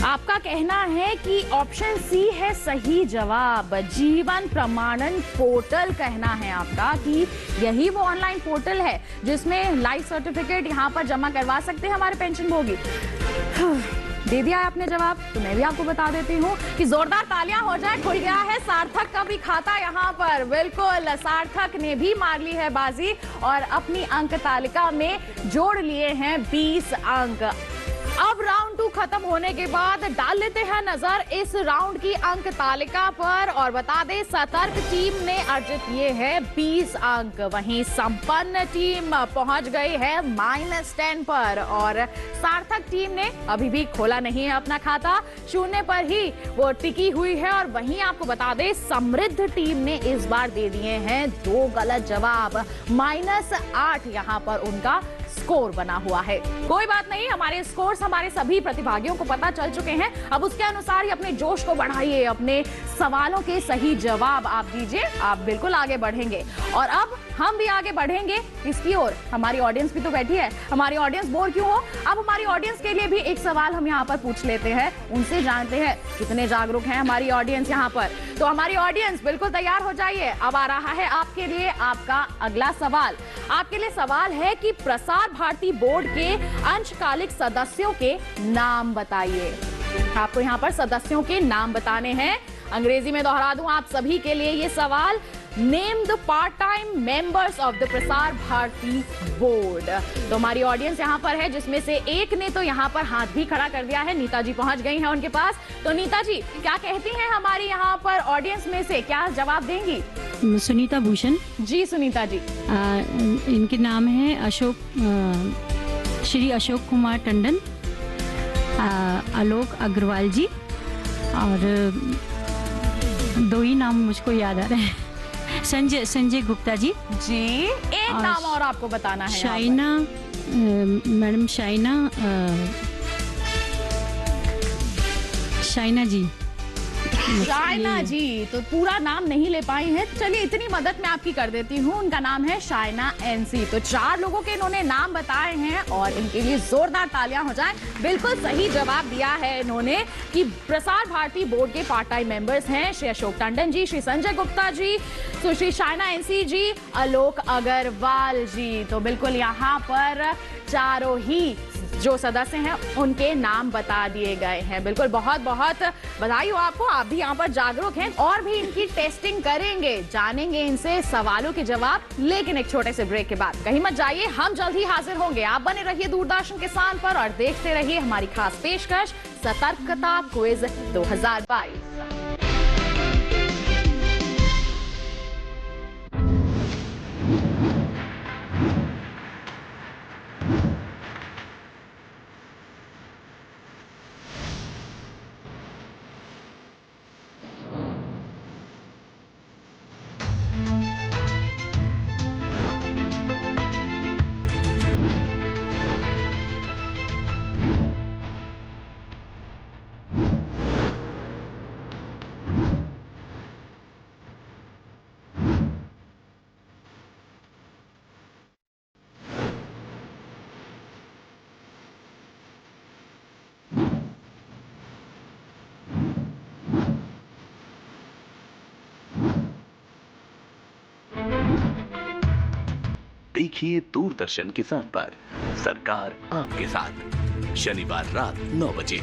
Speaker 1: आपका कहना है कि ऑप्शन सी है सही जवाब। जीवन प्रमाणन पोर्टल कहना है आपका कि यही वो ऑनलाइन पोर्टल है जिसमें लाइफ सर्टिफिकेट यहाँ पर जमा करवा सकते हैं हमारे पेंशन भोगी। दे दिया है आपने जवाब, तो मैं भी आपको बता देती हूँ कि जोरदार तालियां हो जाए। खुल गया है सार्थक का भी खाता यहाँ पर। बिल्कुल, सार्थक ने भी मार ली है बाजी और अपनी अंक तालिका में जोड़ लिए हैं 20 अंक। अब राउंड 2 खत्म होने के बाद डाल लेते हैं नजर इस राउंड की अंक तालिका पर और बता दें सतर्क टीम ने अर्जित किए हैं 20 अंक, वहीं संपन्न टीम पहुंच गई है -10 पर और सार्थक टीम ने अभी भी खोला नहीं है अपना खाता, 0 पर ही वो टिकी हुई है। और वहीं आपको बता दें समृद्ध टीम ने इस बार दे दिए हैं 2 गलत जवाब, -8 यहां पर उनका स्कोर बना हुआ है। कोई बात नहीं, हमारे स्कोर्स हमारे सभी प्रतिभागियों को पता चल चुके हैं। अब उसके अनुसार ही अपने जोश को बढ़ाइए, अपने सवालों के सही जवाब आप दीजिए, आप बिल्कुल आगे बढ़ेंगे। और अब हम भी आगे बढ़ेंगे इसकी ओर। हमारी ऑडियंस भी तो बैठी है, हमारी ऑडियंस बोर क्यों हो। अब हमारी ऑडियंस के लिए भी एक सवाल हम यहाँ पर पूछ लेते हैं, उनसे जानते हैं कितने जागरूक हैं हमारी ऑडियंस यहाँ पर। तो हमारी ऑडियंस बिल्कुल तैयार हो जाइए, अब आ रहा है आपके लिए आपका अगला सवाल। आपके लिए सवाल है कि प्रसार भारती बोर्ड के अंशकालिक सदस्यों के नाम बताइए। आपको यहाँ पर सदस्यों के नाम बताने हैं। अंग्रेजी में दोहरा दूं आप सभी के लिए ये सवाल, name the part time members of the Prasar Bharati board. तो हमारी ऑडियंस यहाँ पर है जिसमें से एक ने तो यहाँ पर हाथ भी खड़ा कर दिया है, नीता जी पहुंच गई हैं उनके पास। तो नीता जी क्या कहती हैं हमारी यहाँ पर ऑडियंस में से, क्या जवाब देंगी?
Speaker 8: सुनीता भूषण
Speaker 1: जी सुनीता जी।
Speaker 8: इनके नाम है श्री अशोक कुमार टंडन, आलोक अग्रवाल जी, और 2 ही नाम मुझको याद आ रहे हैं, संजय गुप्ता जी।
Speaker 1: एक नाम और आपको बताना है।
Speaker 8: शाइना, मैडम शाइना जी।
Speaker 1: शाइना जी तो पूरा नाम नहीं ले पाई हैं, चलिए इतनी मदद मैं आपकी कर देती हूँ, उनका नाम है शाइना एनसी। तो 4 लोगों के इन्होंने नाम बताए हैं और इनके लिए जोरदार तालियां हो जाएं। बिल्कुल सही जवाब दिया है इन्होंने कि प्रसार भारती बोर्ड के पार्ट टाइम मेंबर्स हैं श्री अशोक टंडन जी, श्री संजय गुप्ता जी, सुश्री शाइना एनसी जी, आलोक अग्रवाल जी। तो बिल्कुल यहाँ पर चारों ही जो सदस्य हैं उनके नाम बता दिए गए हैं। बिल्कुल बहुत बहुत बधाई हो आपको, आप भी यहाँ पर जागरूक हैं और भी इनकी टेस्टिंग करेंगे, जानेंगे इनसे सवालों के जवाब, लेकिन एक छोटे से ब्रेक के बाद। कहीं मत जाइए, हम जल्द ही हाजिर होंगे। आप बने रहिए दूरदर्शन किसान पर और देखते रहिए हमारी खास पेशकश सतर्कता क्विज 2022।
Speaker 9: देखिए दूरदर्शन किसान पर सरकार आपके साथ, शनिवार रात 9 बजे।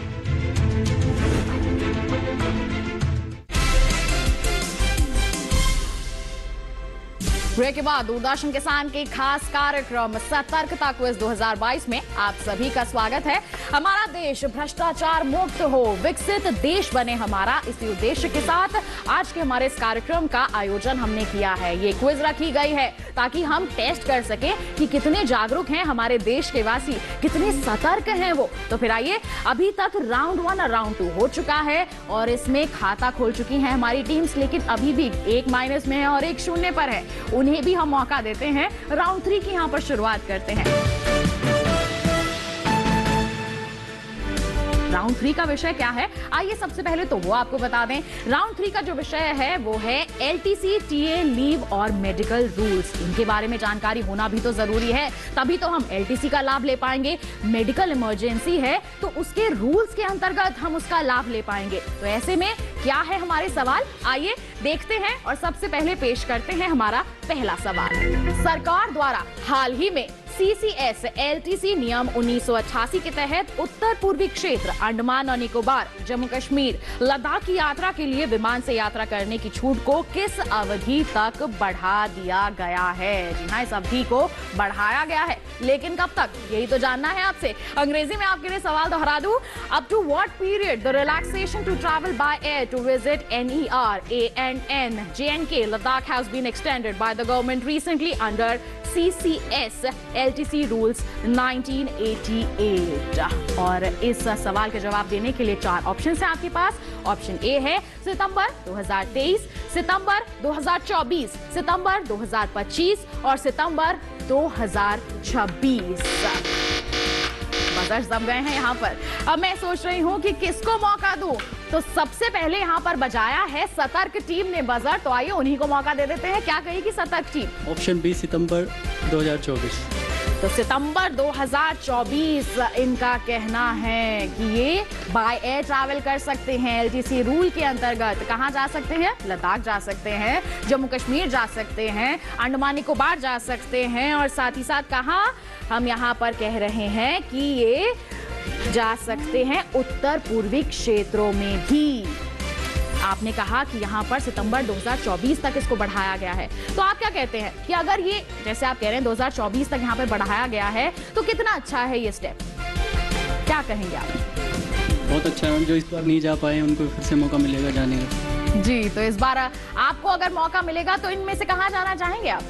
Speaker 1: ब्रेक के बाद दूरदर्शन किसान के खास कार्यक्रम सतर्कता क्विज 2022 में आप सभी का स्वागत है। हमारा देश भ्रष्टाचार मुक्त हो, विकसित देश बने हमारा, इसी उद्देश्य के साथ आज के हमारे इस कार्यक्रम का आयोजन हमने किया है। ये क्विज रखी गई है ताकि हम टेस्ट कर सके कि कितने जागरूक हैं हमारे देश के वासी, कितने सतर्क हैं वो। तो फिर आइए, अभी तक राउंड 1 और राउंड 2 हो चुका है और इसमें खाता खोल चुकी हैं हमारी टीम्स, लेकिन अभी भी एक माइनस में है और एक शून्य पर है। उन्हें भी हम मौका देते हैं। राउंड 3 की यहां पर शुरुआत करते हैं। राउंड 3 का विषय क्या है, आइए सबसे पहले तो वो आपको बता दें। राउंड 3 का जो विषय है वो है LTC, TA, लीव और मेडिकल रूल्स। इनके बारे में जानकारी होना भी तो जरूरी है, तभी तो हम LTC का लाभ ले पाएंगे। मेडिकल इमरजेंसी है तो उसके रूल्स के अंतर्गत हम उसका लाभ ले पाएंगे। तो ऐसे में क्या है हमारे सवाल, आइए देखते हैं और सबसे पहले पेश करते हैं हमारा पहला सवाल। सरकार द्वारा हाल ही में CCS LTC नियम 1988 के तहत उत्तर पूर्वी क्षेत्र, अंडमान और निकोबार, जम्मू कश्मीर, लद्दाख की यात्रा के लिए विमान से यात्रा करने की छूट को किस अवधि तक बढ़ा दिया गया है? जी हाँ, इस अवधि को बढ़ाया गया है, लेकिन कब तक, यही तो जानना है आपसे। अंग्रेजी में आपके लिए सवाल दोहरा दूं, up to what period the relaxation to travel by air to visit NER, ANN, JNK, Ladakh has been extended by the government recently under CCS LTC rules 1988। और इस सवाल के जवाब देने के लिए 4 ऑप्शन है आपके पास। ऑप्शन ए है सितंबर 2023, सितंबर 2024, सितंबर 2025 और सितंबर 2026। बजर जम गए हैं यहाँ पर। अब मैं सोच रही हूँ कि किसको मौका दूं, तो सबसे पहले यहाँ पर बजाया है सतर्क टीम ने बजर, तो आइए उन्हीं को मौका दे देते हैं। क्या कहेगी सतर्क टीम?
Speaker 2: ऑप्शन बी, सितंबर 2024।
Speaker 1: तो सितंबर 2024 इनका कहना है कि ये बाय एयर ट्रैवल कर सकते हैं। LTC रूल के अंतर्गत कहाँ जा सकते हैं? लद्दाख जा सकते हैं, जम्मू कश्मीर जा सकते हैं, अंडमान निकोबार जा सकते हैं और साथ ही साथ कहाँ हम यहाँ पर कह रहे हैं कि ये जा सकते हैं उत्तर पूर्वी क्षेत्रों में भी। आपने कहा कि यहाँ पर सितंबर 2024 तक इसको बढ़ाया गया है, तो आप क्या कहते हैं कि अगर ये, जैसे आप कह रहे हैं 2024 तक यहाँ पर बढ़ाया गया है, तो कितना अच्छा है ये स्टेप? क्या कहेंगे आप?
Speaker 2: बहुत अच्छा है, जो इस बार नहीं जा पाए उनको फिर से मौका मिलेगा जाने का। जी,
Speaker 1: तो इस बार आपको अगर मौका मिलेगा तो इनमें से कहाँ जाना चाहेंगे आप?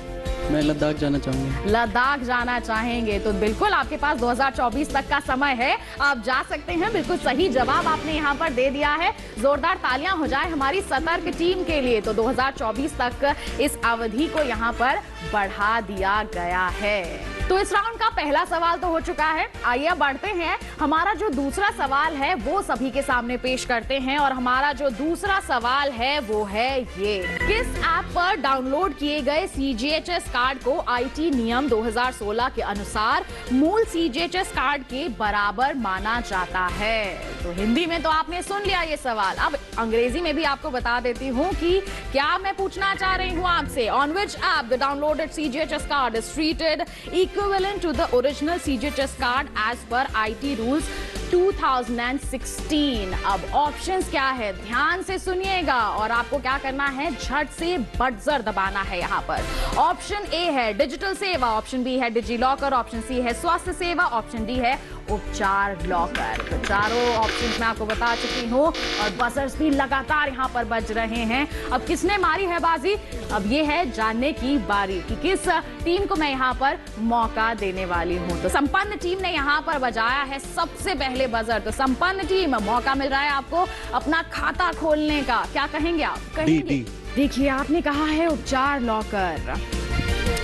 Speaker 2: मैं लद्दाख जाना चाहूंगा।
Speaker 1: लद्दाख जाना चाहेंगे, तो बिल्कुल आपके पास 2024 तक का समय है, आप जा सकते हैं। बिल्कुल सही जवाब आपने यहाँ पर दे दिया है। जोरदार तालियां हो जाए हमारी सतर्क टीम के लिए। तो 2024 तक इस अवधि को यहाँ पर बढ़ा दिया गया है। तो इस राउंड का पहला सवाल तो हो चुका है। आइए अब बढ़ते हैं, हमारा जो दूसरा सवाल है वो सभी के सामने पेश करते हैं। और हमारा जो दूसरा सवाल है वो है ये, किस ऐप पर डाउनलोड किए गए CGHS कार्ड को IT नियम 2016 के अनुसार मूल CGHS कार्ड के बराबर माना जाता है? तो हिंदी में तो आपने सुन लिया ये सवाल, अब अंग्रेजी में भी आपको बता देती हूँ कि क्या मैं पूछना चाह रही हूँ आपसे। On which app the downloaded CGHS card is treated equivalent to the original CGHS card as per IT rules 2016। अब ऑप्शंस क्या है, ध्यान से सुनिएगा और आपको क्या करना है, झट से बटजर दबाना है यहाँ पर। ऑप्शन ए है डिजिटल सेवा, ऑप्शन बी है डिजी लॉकर, ऑप्शन सी है स्वास्थ्य सेवा, ऑप्शन डी है उपचार लॉकर। तो चारों ऑप्शंस मैं आपको बता चुकी हूँ और बजर्स भी लगातार यहाँ पर बज रहे हैं। अब किसने मारी है बाजी, अब ये है जानने की बारी कि किस टीम को मैं यहाँ पर मौका देने वाली हूँ। तो संपन्न टीम ने यहाँ पर बजाया है सबसे पहले बजर। तो संपन्न टीम, मौका मिल रहा है आपको अपना खाता खोलने का। क्या कहेंगे आप? कहेंगे? देखिए, आपने कहा है उपचार लॉकर।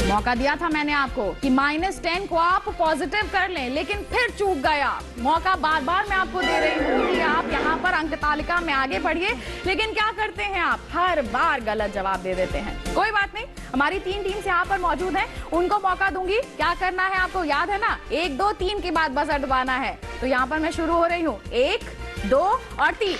Speaker 1: मौका दिया था मैंने आपको कि -10 को आप पॉजिटिव कर लें, लेकिन फिर चूक गया। मौका बार बार मैं आपको दे रही हूँ कि आप यहाँ पर अंक तालिका में आगे बढ़िए, लेकिन क्या करते हैं आप, हर बार गलत जवाब दे देते हैं। कोई बात नहीं, हमारी 3 टीम्स यहाँ पर मौजूद हैं, उनको मौका दूंगी। क्या करना है आपको याद है ना, 1, 2, 3 के बाद बजर दबाना है। तो यहाँ पर मैं शुरू हो रही हूँ, 1, 2 और 3।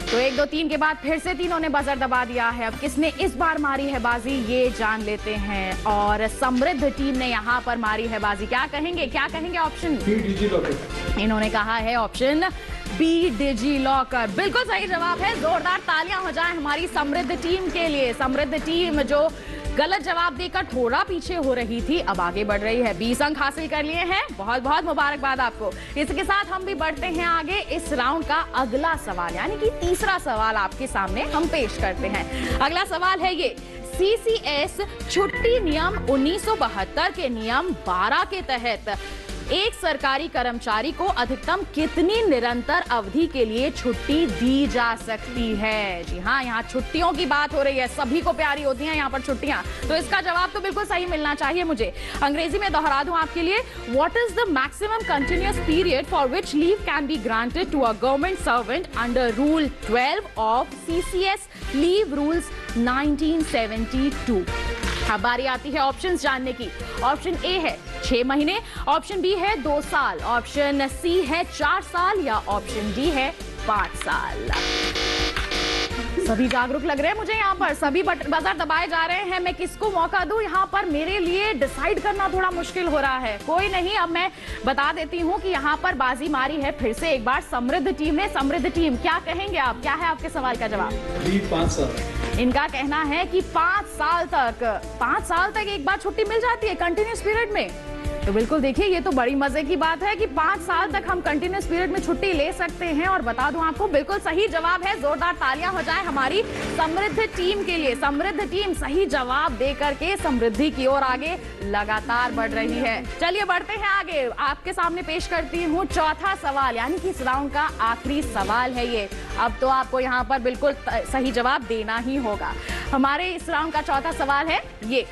Speaker 1: तो 1, 2, 3 के बाद फिर से तीनों ने बजर दबा दिया है। अब किसने इस बार मारी है बाजी ये जान लेते हैं। और समृद्ध टीम ने यहाँ पर मारी है बाजी। क्या कहेंगे, क्या कहेंगे? ऑप्शन बी, इन्होंने कहा है ऑप्शन बी, डिजी लॉकर। बिल्कुल सही जवाब है। जोरदार तालियां हो जाए हमारी समृद्ध टीम के लिए। समृद्ध टीम जो गलत जवाब देकर थोड़ा पीछे हो रही थी, अब आगे बढ़ रही है। 20 अंक हासिल कर लिए हैं, बहुत बहुत मुबारकबाद आपको। इसके साथ हम भी बढ़ते हैं आगे। इस राउंड का अगला सवाल यानी कि तीसरा सवाल आपके सामने हम पेश करते हैं। अगला सवाल है ये, CCS छुट्टी नियम 1972 के नियम 12 के तहत एक सरकारी कर्मचारी को अधिकतम कितनी निरंतर अवधि के लिए छुट्टी दी जा सकती है? जी हाँ, यहाँ छुट्टियों की बात हो रही है, सभी को प्यारी होती हैं यहाँ पर छुट्टियां, तो इसका जवाब तो बिल्कुल सही मिलना चाहिए मुझे। अंग्रेजी में दोहरा दूं आपके लिए, what is the maximum continuous period for which leave can be granted to a government servant under rule 12 of CCS leave rules 1972। अब बारी आती है ऑप्शंस जानने की। ऑप्शन ए है 6 महीने, ऑप्शन बी है 2 साल, ऑप्शन सी है 4 साल या ऑप्शन डी है 5 साल। सभी जागरूक लग रहे हैं मुझे यहाँ पर, सभी बजर दबाए जा रहे हैं। मैं किसको मौका दूं यहाँ पर, मेरे लिए डिसाइड करना थोड़ा मुश्किल हो रहा है। कोई नहीं, अब मैं बता देती हूँ कि यहाँ पर बाजी मारी है फिर से एक बार समृद्ध टीम ने। समृद्ध टीम, क्या कहेंगे आप, क्या है आपके सवाल का जवाब?
Speaker 7: 5 साल।
Speaker 1: इनका कहना है कि 5 साल तक एक बार छुट्टी मिल जाती है कंटिन्यूस पीरियड में। तो बिल्कुल देखिए, ये तो बड़ी मजे की बात है कि 5 साल तक हम कंटिन्यूस पीरियड में छुट्टी ले सकते हैं। और बता दूं आपको, बिल्कुल सही जवाब है। जोरदार तालियां हो जाए हमारी समृद्ध टीम के लिए। समृद्ध टीम सही जवाब दे करके समृद्धि की ओर आगे लगातार बढ़ रही है। चलिए बढ़ते हैं आगे। आपके सामने पेश करती हूँ चौथा सवाल, यानी कि इस राउंड का आखिरी सवाल है ये। अब तो आपको यहाँ पर बिल्कुल सही जवाब देना ही होगा। हमारे इस राउंड का चौथा सवाल है ये,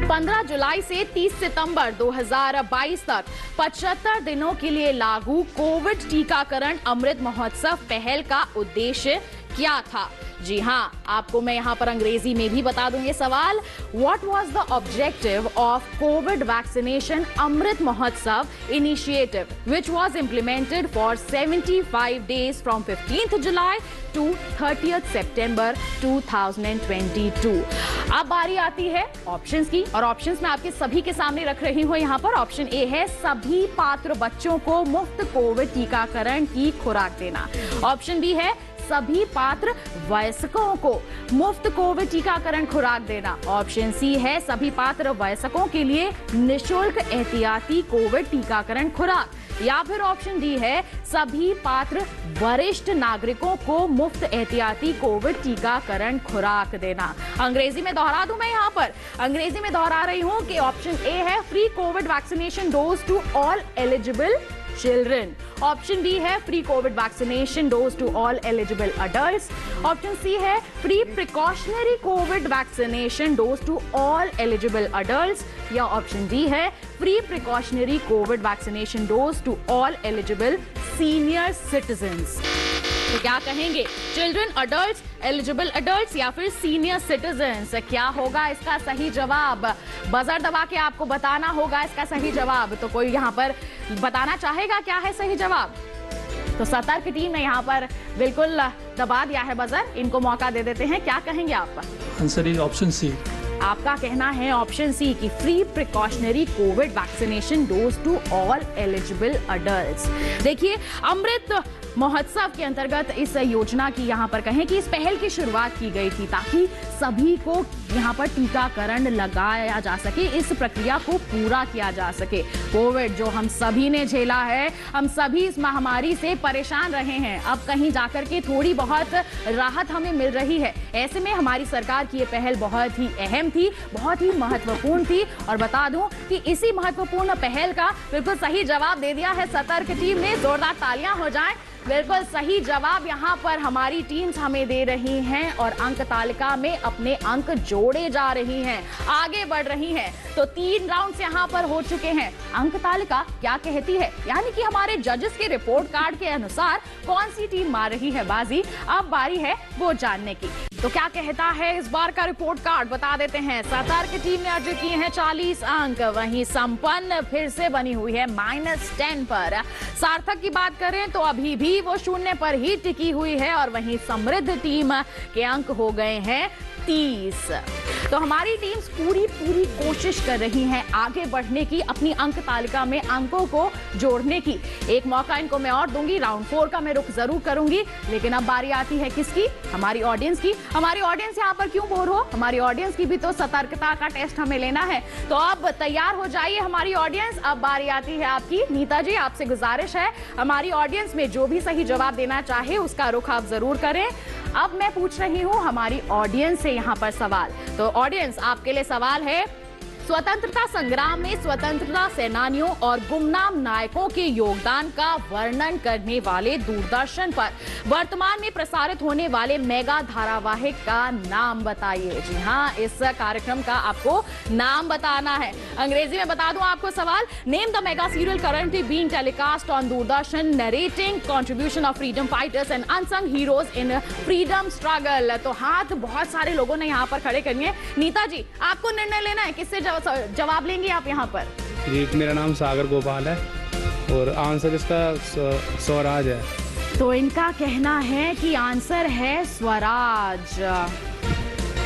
Speaker 1: 15 जुलाई से 30 सितंबर 2022 तक 75 दिनों के लिए लागू कोविड टीकाकरण अमृत महोत्सव पहल का उद्देश्य क्या था? जी हाँ, आपको मैं यहाँ पर अंग्रेजी में भी बता दूं ये सवाल। What was the objective of COVID vaccination Amrit Mahotsav initiative, which was implemented for 75 days from 15th July to 30th September 2022? अब बारी आती है ऑप्शंस की, और ऑप्शंस में आपके सभी के सामने रख रही हूँ यहाँ पर। ऑप्शन ए है सभी पात्र बच्चों को मुफ्त कोविड टीकाकरण की खुराक देना। ऑप्शन बी है सभी पात्र वयस्कों को मुफ्त कोविड टीकाकरण खुराक देना। ऑप्शन सी है सभी पात्र वयस्कों के लिए निशुल्क एहतियाती कोविड टीकाकरण खुराक। या फिर ऑप्शन डी है सभी पात्र वरिष्ठ नागरिकों को मुफ्त एहतियाती कोविड टीकाकरण खुराक देना। अंग्रेजी में दोहरा दूं मैं यहाँ पर, अंग्रेजी में दोहरा रही हूँ कि ऑप्शन ए है free covid vaccination dose to all eligible children. Option B है free covid vaccination dose to all eligible adults. Option C है free precautionary covid vaccination dose to all eligible adults. या option D है free precautionary covid vaccination dose to all eligible senior citizens. तो क्या कहेंगे, children, adults, eligible adults या फिर senior citizens? क्या होगा इसका सही जवाब? बजर दबा के आपको बताना होगा इसका सही जवाब। तो कोई यहाँ पर बताना चाहेगा क्या है सही जवाब? तो सतर्क टीम ने यहाँ पर बिल्कुल दबा दिया है बजर, इनको मौका दे देते हैं। क्या कहेंगे आप?
Speaker 4: Answer is option C.
Speaker 1: आपका कहना है ऑप्शन सी की free precautionary covid vaccination dose to all eligible adults. देखिए, अमृत महोत्सव के अंतर्गत इस योजना की यहाँ पर कहें कि इस पहल की शुरुआत की गई थी ताकि सभी को यहाँ पर टीकाकरण लगाया जा सके, इस प्रक्रिया को पूरा किया जा सके। कोविड जो हम सभी ने झेला है, हम सभी इस महामारी से परेशान रहे हैं, अब कहीं जाकर के थोड़ी बहुत राहत हमें मिल रही है। ऐसे में हमारी सरकार की ये पहल बहुत ही अहम थी, बहुत ही महत्वपूर्ण थी। और बता दूं कि इसी महत्वपूर्ण पहल का बिल्कुल सही जवाब दे दिया है सतर्क टीम ने। जोरदार तालियां हो जाएं। बिल्कुल सही जवाब यहाँ पर हमारी टीम्स हमें दे रही हैं और अंक तालिका में अपने अंक जोड़े जा रही हैं, आगे बढ़ रही हैं। तो 3 राउंड्स यहाँ पर हो चुके हैं। अंक तालिका क्या कहती है, यानी कि हमारे जजेस के रिपोर्ट कार्ड के अनुसार कौन सी टीम मार रही है बाजी, अब बारी है वो जानने की। तो क्या कहता है इस बार का रिपोर्ट कार्ड, बता देते हैं। सतर्क टीम ने अर्जित किए हैं 40 अंक, वहीं संपन्न फिर से बनी हुई है -10 पर। सार्थक की बात करें तो अभी भी वो 0 पर ही टिकी हुई है और वहीं समृद्ध टीम के अंक हो गए हैं 30। तो हमारी टीम्स पूरी कोशिश कर रही हैं आगे बढ़ने की, अपनी अंक तालिका में अंकों को जोड़ने की। एक मौका इनको मैं और दूंगी, राउंड 4 का मैं रुख जरूर करूंगी, लेकिन अब बारी आती है किसकी? हमारी ऑडियंस की। हमारी ऑडियंस यहाँ पर क्यों बोर हो? हमारी ऑडियंस की भी तो सतर्कता का टेस्ट हमें लेना है। तो अब तैयार हो जाइए हमारी ऑडियंस, अब बारी आती है आपकी। नीता जी, आपसे गुजारिश है हमारी ऑडियंस में जो भी सही जवाब देना चाहे उसका रुख आप जरूर करें। अब मैं पूछ रही हूं हमारी ऑडियंस से यहां पर सवाल। तो ऑडियंस, आपके लिए सवाल है, स्वतंत्रता संग्राम में स्वतंत्रता सेनानियों और गुमनाम नायकों के योगदान का वर्णन करने वाले दूरदर्शन पर वर्तमान में प्रसारित होने वाले मेगा धारावाहिक का नाम बताइए। जी हाँ, इस कार्यक्रम का आपको नाम बताना है। अंग्रेजी में बता दूं आपको सवाल, name the mega serial currently being telecast on Doordarshan narrating contribution of freedom fighters and unsung heroes in freedom struggle. तो हाथ बहुत सारे लोगों ने यहाँ पर खड़े करनी है। नीता जी, आपको निर्णय लेना है, किससे जवाब लेंगे आप यहाँ पर?
Speaker 3: जी, मेरा नाम सागर गोपाल है और आंसर इसका स्वराज है।
Speaker 1: तो इनका कहना है कि आंसर है स्वराज।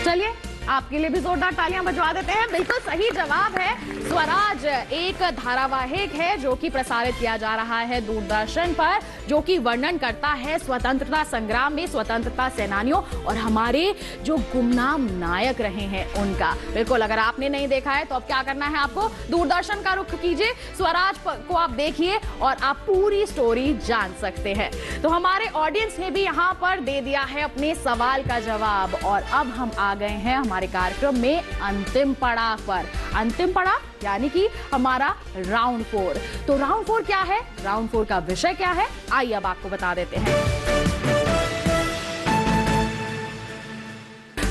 Speaker 1: चलिए, आपके लिए भी जोरदार तालियां बजवा देते हैं। बिल्कुल सही जवाब है स्वराज। एक धारावाहिक है जो कि प्रसारित किया जा रहा है दूरदर्शन पर, जो कि वर्णन करता है स्वतंत्रता संग्राम में स्वतंत्रता सेनानियों और हमारे जो गुमनाम नायक रहे हैं उनका। बिल्कुल, अगर आपने नहीं देखा है तो अब क्या करना है आपको? दूरदर्शन का रुख कीजिए, स्वराज को आप देखिए और आप पूरी स्टोरी जान सकते हैं। तो हमारे ऑडियंस ने भी यहाँ पर दे दिया है अपने सवाल का जवाब और अब हम आ गए हैं हमारे कार्यक्रम में अंतिम पड़ाव पर। अंतिम पड़ाव यानी कि हमारा राउंड 4। तो राउंड 4 क्या है? राउंड 4 का विषय क्या है? आइए अब आपको बता देते हैं।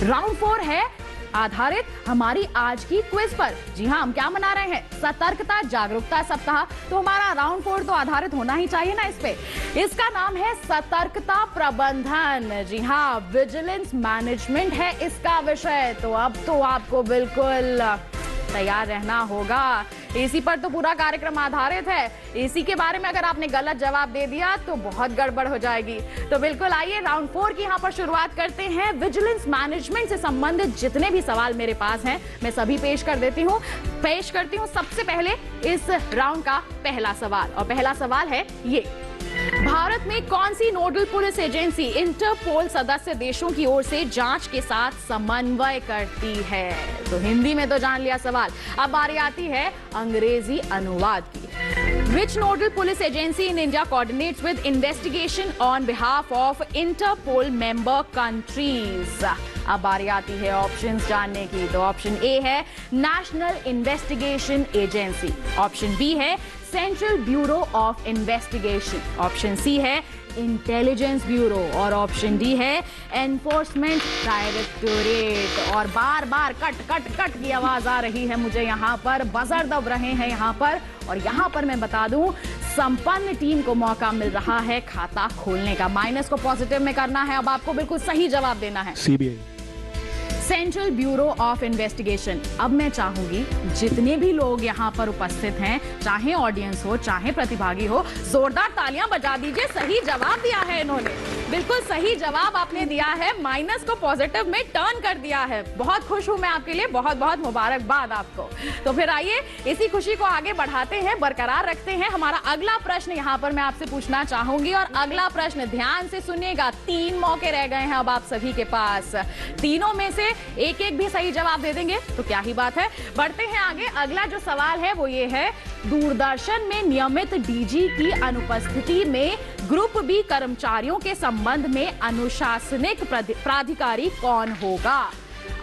Speaker 1: राउंड 4 है आधारित हमारी आज की क्विज पर। जी हाँ, हम क्या मना रहे हैं? सतर्कता जागरूकता सप्ताह। तो हमारा राउंड 4 तो आधारित होना ही चाहिए ना इस पे। इसका नाम है सतर्कता प्रबंधन। जी हाँ, विजिलेंस मैनेजमेंट है इसका विषय। तो अब तो आपको बिल्कुल तैयार रहना होगा। इसी पर तो पूरा कार्यक्रम आधारित है। इसी के बारे में अगर आपने गलत जवाब दे दिया तो बहुत गड़बड़ हो जाएगी। तो बिल्कुल आइए राउंड 4 की यहाँ पर शुरुआत करते हैं। विजिलेंस मैनेजमेंट से संबंधित जितने भी सवाल मेरे पास हैं मैं सभी पेश करती हूँ। सबसे पहले इस राउंड का पहला सवाल, और पहला सवाल है ये, भारत में कौन सी नोडल पुलिस एजेंसी इंटरपोल सदस्य देशों की ओर से जांच के साथ समन्वय करती है? तो हिंदी में तो जान लिया सवाल, अब बारी आती है अंग्रेजी अनुवाद की। Which nodal police agency in India coordinates with investigation on behalf of Interpol member countries? अब बारी आती है ऑप्शंस जानने की। तो ऑप्शन ए है national investigation agency, option B है central bureau of investigation, option C है इंटेलिजेंस ब्यूरो और ऑप्शन डी है एनफोर्समेंट डायरेक्टोरेट। और बार बार कट कट कट की आवाज आ रही है मुझे यहाँ पर, बजर दब रहे हैं यहाँ पर। और यहाँ पर मैं बता दूं, संपन्न टीम को मौका मिल रहा है खाता खोलने का। माइनस को पॉजिटिव में करना है। अब आपको बिल्कुल सही जवाब देना है।
Speaker 6: CBI,
Speaker 1: central bureau of investigation. अब मैं चाहूंगी जितने भी लोग यहाँ पर उपस्थित हैं, चाहे ऑडियंस हो चाहे प्रतिभागी हो, जोरदार तालियां बजा दीजिए। सही जवाब दिया है इन्होंने, बिल्कुल सही जवाब आपने दिया है। माइनस को पॉजिटिव में टर्न कर दिया है। बहुत खुश हूं मैं आपके लिए, बहुत बहुत मुबारकबाद आपको। तो फिर आइए इसी खुशी को आगे बढ़ाते हैं, बरकरार रखते हैं। हमारा अगला प्रश्न यहाँ पर मैं आपसे पूछना चाहूंगी और अगला प्रश्न ध्यान से सुनिएगा। 3 मौके रह गए हैं अब आप सभी के पास। तीनों में से एक एक भी सही जवाब दे देंगे तो क्या ही बात है। बढ़ते हैं आगे। अगला जो सवाल है वो ये है, दूरदर्शन में नियमित डीजी की अनुपस्थिति में ग्रुप बी कर्मचारियों के संबंध में अनुशासनिक प्राधिकारी कौन होगा?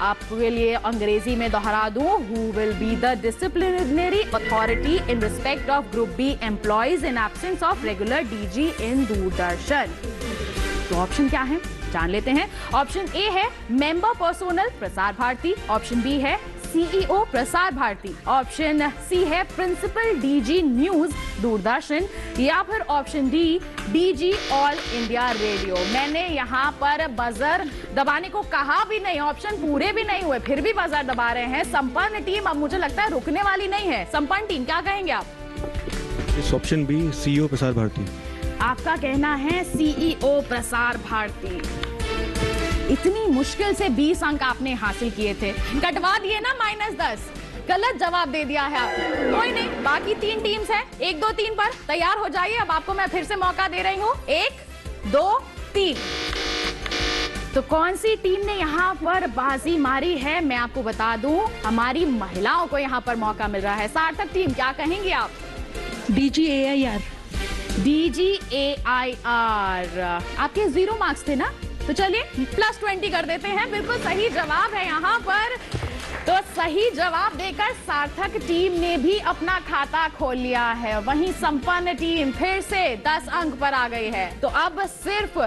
Speaker 1: आपके लिए अंग्रेजी में दोहरा दूं, who will be the disciplinary authority in respect of group B employees in absence of regular DG in Doordarshan? तो ऑप्शन क्या है जान लेते हैं। ऑप्शन ए है member personnel Prasar Bharati, option B है CEO Prasar Bharati, option C है प्रिंसिपल डीजी न्यूज दूरदर्शन, या फिर option D DG all India radio. मैंने यहाँ पर बजर दबाने को कहा भी नहीं, ऑप्शन पूरे भी नहीं हुए, फिर भी बजर दबा रहे हैं। संपन्न टीम अब मुझे लगता है रुकने वाली नहीं है। संपन्न टीम क्या कहेंगे आप?
Speaker 6: इस option B CEO Prasar Bharati.
Speaker 1: आपका कहना है सीईओ प्रसार भारती। इतनी मुश्किल से 20 अंक आपने हासिल किए थे, कटवा दिए ना -10। गलत जवाब दे दिया है आपने। कोई नहीं, बाकी 3 टीम्स हैं, 1 2 3 पर तैयार हो जाइए। अब आपको मैं फिर से मौका दे रही हूँ, 1 2 3। तो कौन सी टीम ने यहाँ पर बाजी मारी है मैं आपको बता दूं, हमारी महिलाओं को यहाँ पर मौका मिल रहा है। सार्थक टीम, क्या कहेंगे आप?
Speaker 5: DGAIR।
Speaker 1: DGAIR। आपके 0 मार्क्स थे ना, तो चलिए +20 कर देते हैं। बिल्कुल सही जवाब है यहाँ पर। तो सही जवाब देकर सार्थक टीम ने भी अपना खाता खोल लिया है। वहीं संपन्न टीम फिर से 10 अंक पर आ गई है। तो अब सिर्फ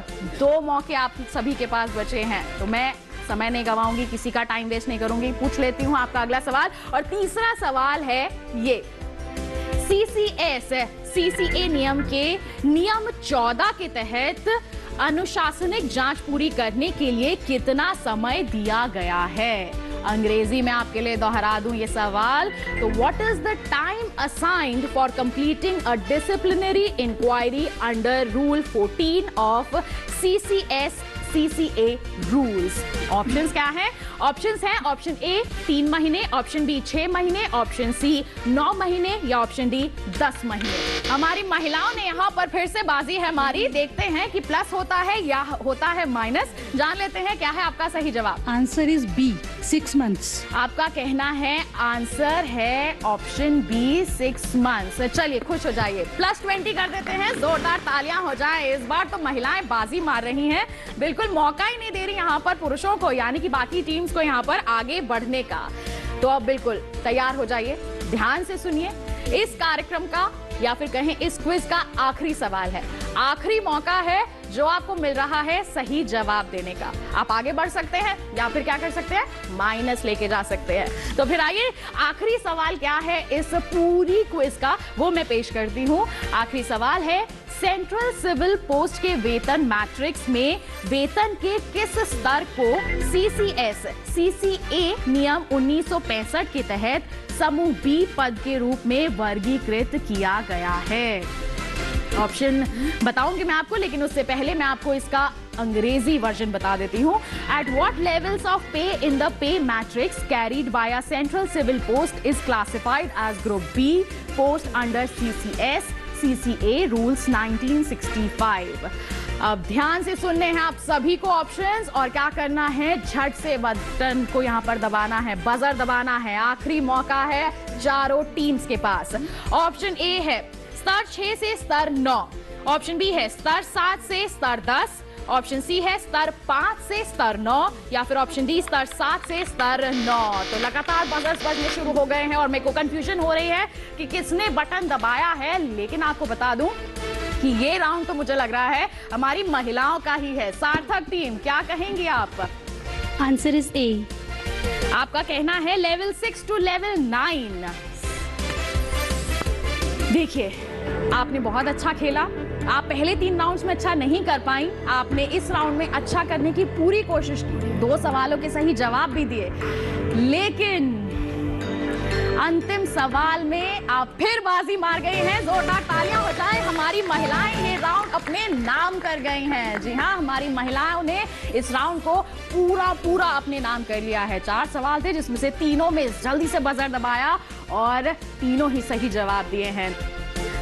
Speaker 1: 2 मौके आप सभी के पास बचे हैं। तो मैं समय नहीं गवाऊंगी, किसी का टाइम वेस्ट नहीं करूंगी, पूछ लेती हूँ आपका अगला सवाल। और तीसरा सवाल है ये, CCA नियम के नियम 14 के तहत अनुशासनिक जांच पूरी करने के लिए कितना समय दिया गया है? अंग्रेजी में आपके लिए दोहरा दूं ये सवाल। तो what is the time assigned for completing a disciplinary inquiry under rule 14 of CCA rules? Options क्या है? ऑप्शंस हैं ऑप्शन ए 3 महीने, ऑप्शन बी 6 महीने, ऑप्शन सी 9 महीने या ऑप्शन डी 10 महीने। हमारी महिलाओं ने यहाँ पर फिर से बाजी है मारी। देखते हैं कि प्लस होता है या होता है माइनस। जान लेते हैं क्या है आपका सही जवाब।
Speaker 5: Answer is B, 6 months।
Speaker 1: आपका कहना है आंसर है ऑप्शन बी 6 months। चलिए खुश हो जाइए, +20 कर देते हैं। जोरदार तालियां हो जाए। इस बार तो महिलाएं बाजी मार रही हैं, बिल्कुल मौका ही नहीं दे रही यहाँ पर पुरुषों को, यानी कि बाकी टीम्स को यहाँ पर आगे बढ़ने का। तो अब बिल्कुल तैयार हो जाइए, ध्यान से सुनिए। इस कार्यक्रम का या फिर कहें इस क्विज का आखिरी सवाल है, आखिरी मौका है जो आपको मिल रहा है सही जवाब देने का। आप आगे बढ़ सकते हैं या फिर क्या कर सकते हैं, माइनस लेके जा सकते हैं। तो फिर आइए, आखिरी सवाल क्या है इस पूरी क्विज का, वो मैं पेश करती हूँ। आखिरी सवाल है, सेंट्रल सिविल पोस्ट के वेतन मैट्रिक्स में वेतन के किस स्तर को CCA नियम 1965 के तहत समूह बी पद के रूप में वर्गीकृत किया गया है? ऑप्शन बताऊंगी मैं आपको, लेकिन उससे पहले मैं आपको इसका अंग्रेजी वर्जन बता देती हूँ। At what levels of pay in the pay matrix carried by a central civil post is classified as group B post under CCA rules 1965। अब ध्यान से सुनने हैं आप सभी को ऑप्शंस, और क्या करना है, झट से बटन को यहाँ पर दबाना है, बजर दबाना है। आखिरी मौका है चारों टीम्स के पास। ऑप्शन ए है स्तर 6 से स्तर 9, ऑप्शन बी है स्तर 7 से स्तर 10, ऑप्शन सी है स्तर 5 से स्तर 9 या फिर ऑप्शन डी स्तर 7 से स्तर 9। तो लगातार बजर्स बजने शुरू हो गए हैं और मेरे को कंफ्यूजन हो रही है कि किसने बटन दबाया है, लेकिन आपको बता दूं कि ये राउंड तो मुझे लग रहा है हमारी महिलाओं का ही है। सार्थक टीम, क्या कहेंगी आप?
Speaker 8: Answer is a.
Speaker 1: आपका कहना है लेवल 6 टू लेवल 9। देखिए, आपने बहुत अच्छा खेला। आप पहले 3 राउंड्स में अच्छा नहीं कर पाई, आपने इस राउंड में अच्छा करने की पूरी कोशिश की, 2 सवालों के सही जवाब भी दिए, लेकिन अंतिम सवाल में आप फिर बाजी मार गए हैं। जोरदार तालियां हो जाए। हमारी महिलाएं ये राउंड अपने नाम कर गई हैं। जी हाँ, हमारी महिलाओं ने इस राउंड को पूरा अपने नाम कर लिया है। 4 सवाल थे जिसमें से तीनों में जल्दी से बजर दबाया और तीनों ही सही जवाब दिए हैं।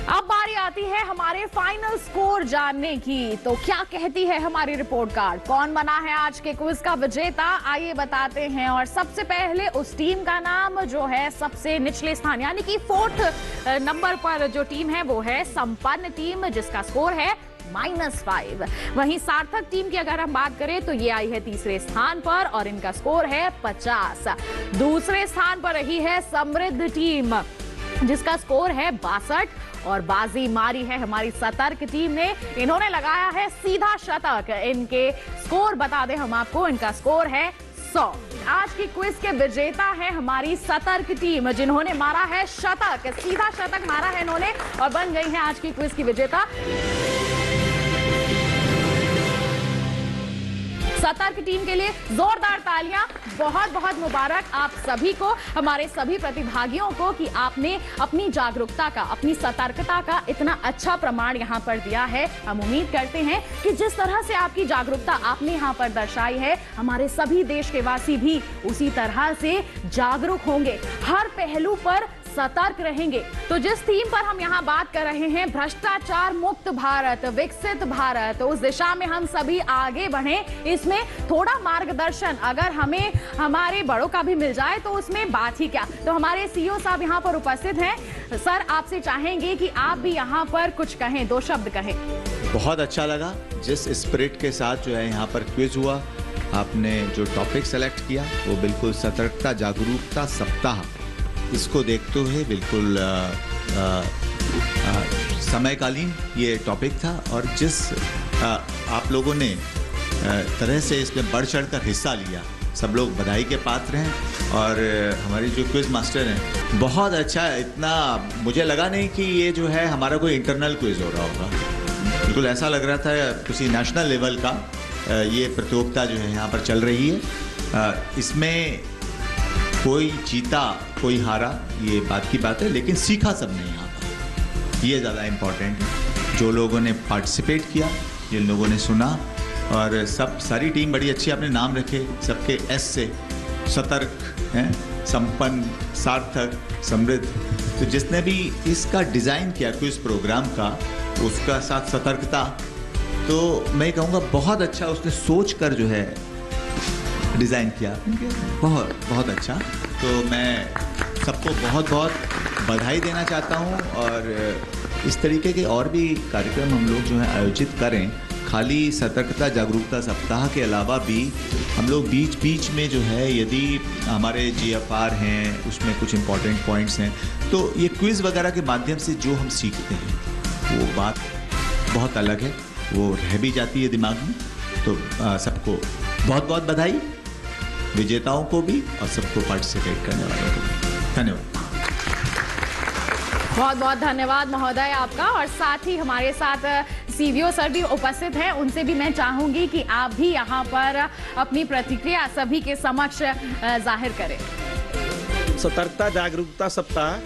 Speaker 1: अब बारी आती है हमारे फाइनल स्कोर जानने की। तो क्या कहती है हमारी रिपोर्ट कार्ड, कौन बना है आज के क्विज का विजेता, आइए बताते हैं। और सबसे पहले उस टीम का नाम जो है सबसे निचले स्थान यानी कि 4th नंबर पर जो टीम है वो है संपन्न टीम, जिसका स्कोर है -5। वहीं सार्थक टीम की अगर हम बात करें तो ये आई है तीसरे स्थान पर और इनका स्कोर है 50। दूसरे स्थान पर रही है समृद्ध टीम, जिसका स्कोर है 62 और बाजी मारी है हमारी सतर्क टीम ने। इन्होंने लगाया है सीधा शतक। इनके स्कोर बता दें हम आपको, इनका स्कोर है 100। आज की क्विज के विजेता है हमारी सतर्क टीम, जिन्होंने मारा है शतक, सीधा शतक मारा है इन्होंने और बन गई है आज की क्विज की विजेता। सतर्क टीम के लिए जोरदार तालियां। बहुत बहुत मुबारक आप सभी को, हमारे सभी प्रतिभागियों को, कि आपने अपनी जागरूकता का, अपनी सतर्कता का इतना अच्छा प्रमाण यहाँ पर दिया है। हम उम्मीद करते हैं कि जिस तरह से आपकी जागरूकता आपने यहाँ पर दर्शाई है, हमारे सभी देश के वासी भी उसी तरह से जागरूक होंगे, हर पहलू पर सतर्क रहेंगे। तो जिस थीम पर हम यहाँ बात कर रहे हैं, भ्रष्टाचार मुक्त भारत, विकसित भारत, उस दिशा में हम सभी आगे बढ़ें, इसमें थोड़ा मार्गदर्शन अगर हमें हमारे बड़ों का भी मिल जाए तो उसमें बात ही क्या। तो हमारे सीईओ साहब यहाँ पर उपस्थित हैं। सर, आपसे चाहेंगे कि आप भी यहाँ पर कुछ कहें, 2 शब्द कहें।
Speaker 10: बहुत अच्छा लगा जिस स्पिरिट के साथ जो है यहाँ पर क्विज हुआ। आपने जो टॉपिक सेलेक्ट किया वो बिल्कुल सतर्कता जागरूकता सप्ताह, इसको देखते हुए बिल्कुल समयकालीन ये टॉपिक था। और जिस आप लोगों ने तरह से इसमें बढ़ चढ़कर हिस्सा लिया, सब लोग बधाई के पात्र हैं। और हमारे जो क्विज मास्टर हैं, बहुत अच्छा, इतना मुझे लगा नहीं कि ये जो है हमारा कोई इंटरनल क्विज हो रहा होगा। बिल्कुल ऐसा लग रहा था किसी नेशनल लेवल का ये प्रतियोगिता जो है यहाँ पर चल रही है। इसमें कोई जीता कोई हारा, ये बात की बात है, लेकिन सीखा सबने यहाँ पर, ये ज़्यादा इम्पोर्टेंट है। जो लोगों ने पार्टिसिपेट किया, जिन लोगों ने सुना, और सारी टीम बड़ी अच्छी, आपने नाम रखे सबके एस से, सतर्क हैं, संपन्न, सार्थक, समृद्ध। तो जिसने भी इसका डिज़ाइन किया क्विज प्रोग्राम का, उसका साथ सतर्कता, तो मैं कहूँगा बहुत अच्छा उसने सोच कर जो है डिज़ाइन किया, बहुत बहुत अच्छा। तो मैं सबको बहुत बहुत बधाई देना चाहता हूँ। और इस तरीके के और भी कार्यक्रम हम लोग जो है आयोजित करें। खाली सतर्कता जागरूकता सप्ताह के अलावा भी हम लोग बीच बीच में जो है, यदि हमारे GFR हैं उसमें कुछ इम्पोर्टेंट पॉइंट्स हैं, तो ये क्विज़ वगैरह के माध्यम से जो हम सीखते हैं वो बात बहुत अलग है, वो रह भी जाती है दिमाग में। तो सबको बहुत बहुत बधाई, विजेताओं को भी और सबको पार्टिसिपेट करने वालों को भी धन्यवाद।
Speaker 1: बहुत बहुत धन्यवाद महोदय आपका। और साथ ही हमारे साथ सीईओ सर भी उपस्थित हैं, उनसे भी मैं चाहूंगी कि आप भी यहाँ पर अपनी प्रतिक्रिया सभी के समक्ष जाहिर करें।
Speaker 11: सतर्कता जागरूकता सप्ताह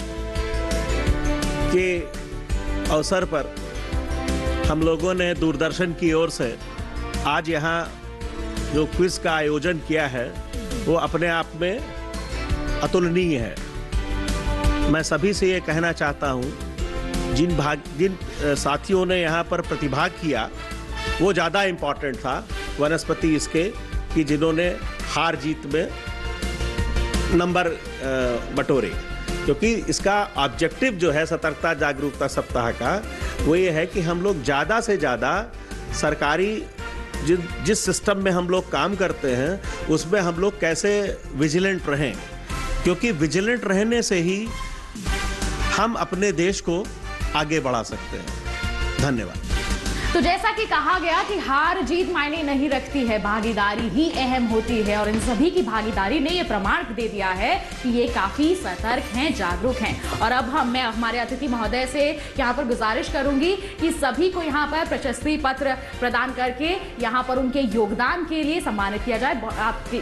Speaker 11: के अवसर पर हम लोगों ने दूरदर्शन की ओर से आज यहाँ जो क्विज का आयोजन किया है, वो अपने आप में अतुलनीय है। मैं सभी से ये कहना चाहता हूँ, जिन साथियों ने यहाँ पर प्रतिभाग किया, वो ज़्यादा इम्पोर्टेंट था वनस्पति इसके, कि जिन्होंने हार जीत में नंबर बटोरे। क्योंकि इसका ऑब्जेक्टिव जो है सतर्कता जागरूकता सप्ताह का, वो ये है कि हम लोग ज़्यादा से ज़्यादा सरकारी जिस सिस्टम में हम लोग काम करते हैं, उसमें हम लोग कैसे विजिलेंट रहें, क्योंकि विजिलेंट रहने से ही हम अपने देश को आगे बढ़ा सकते हैं। धन्यवाद।
Speaker 1: तो जैसा कि कहा गया कि हार जीत मायने नहीं रखती है, भागीदारी ही अहम होती है। और इन सभी की भागीदारी ने ये प्रमाण दे दिया है कि ये काफी सतर्क हैं, जागरूक हैं। और अब मैं हमारे अतिथि महोदय से यहाँ पर गुजारिश करूंगी कि सभी को यहाँ पर प्रशस्ति पत्र प्रदान करके यहाँ पर उनके योगदान के लिए सम्मानित किया जाए।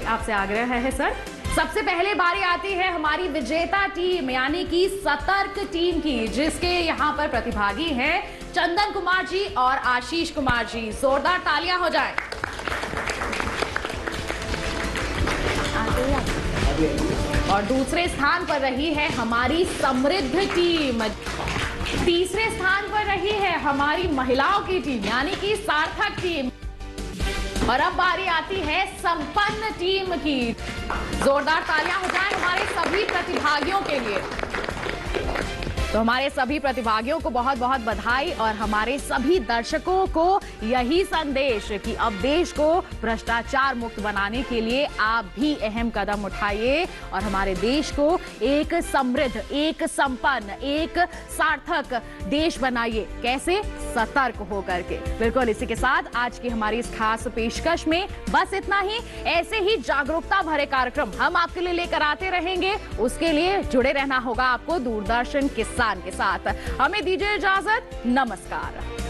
Speaker 1: आपसे आग्रह है सर। सबसे पहले बारी आती है हमारी विजेता टीम यानी कि सतर्क टीम की, जिसके यहाँ पर प्रतिभागी हैं चंदन कुमार जी और आशीष कुमार जी। जोरदार तालियां हो जाए। और दूसरे स्थान पर रही है हमारी समृद्ध टीम। तीसरे स्थान पर रही है हमारी महिलाओं की टीम यानी कि सार्थक टीम। और अब बारी आती है संपन्न टीम की। जोरदार तालियां हो जाएं हमारे सभी प्रतिभागियों के लिए। तो हमारे सभी प्रतिभागियों को बहुत बहुत बधाई और हमारे सभी दर्शकों को यही संदेश कि अब देश को भ्रष्टाचार मुक्त बनाने के लिए आप भी अहम कदम उठाइए और हमारे देश को एक समृद्ध, एक संपन्न, एक सार्थक देश बनाइए। कैसे? सतर्क होकर के। बिल्कुल इसी के साथ आज की हमारी इस खास पेशकश में बस इतना ही। ऐसे ही जागरूकता भरे कार्यक्रम हम आपके लिए लेकर आते रहेंगे। उसके लिए जुड़े रहना होगा आपको दूरदर्शन किसान के साथ। हमें दीजिए इजाजत। नमस्कार।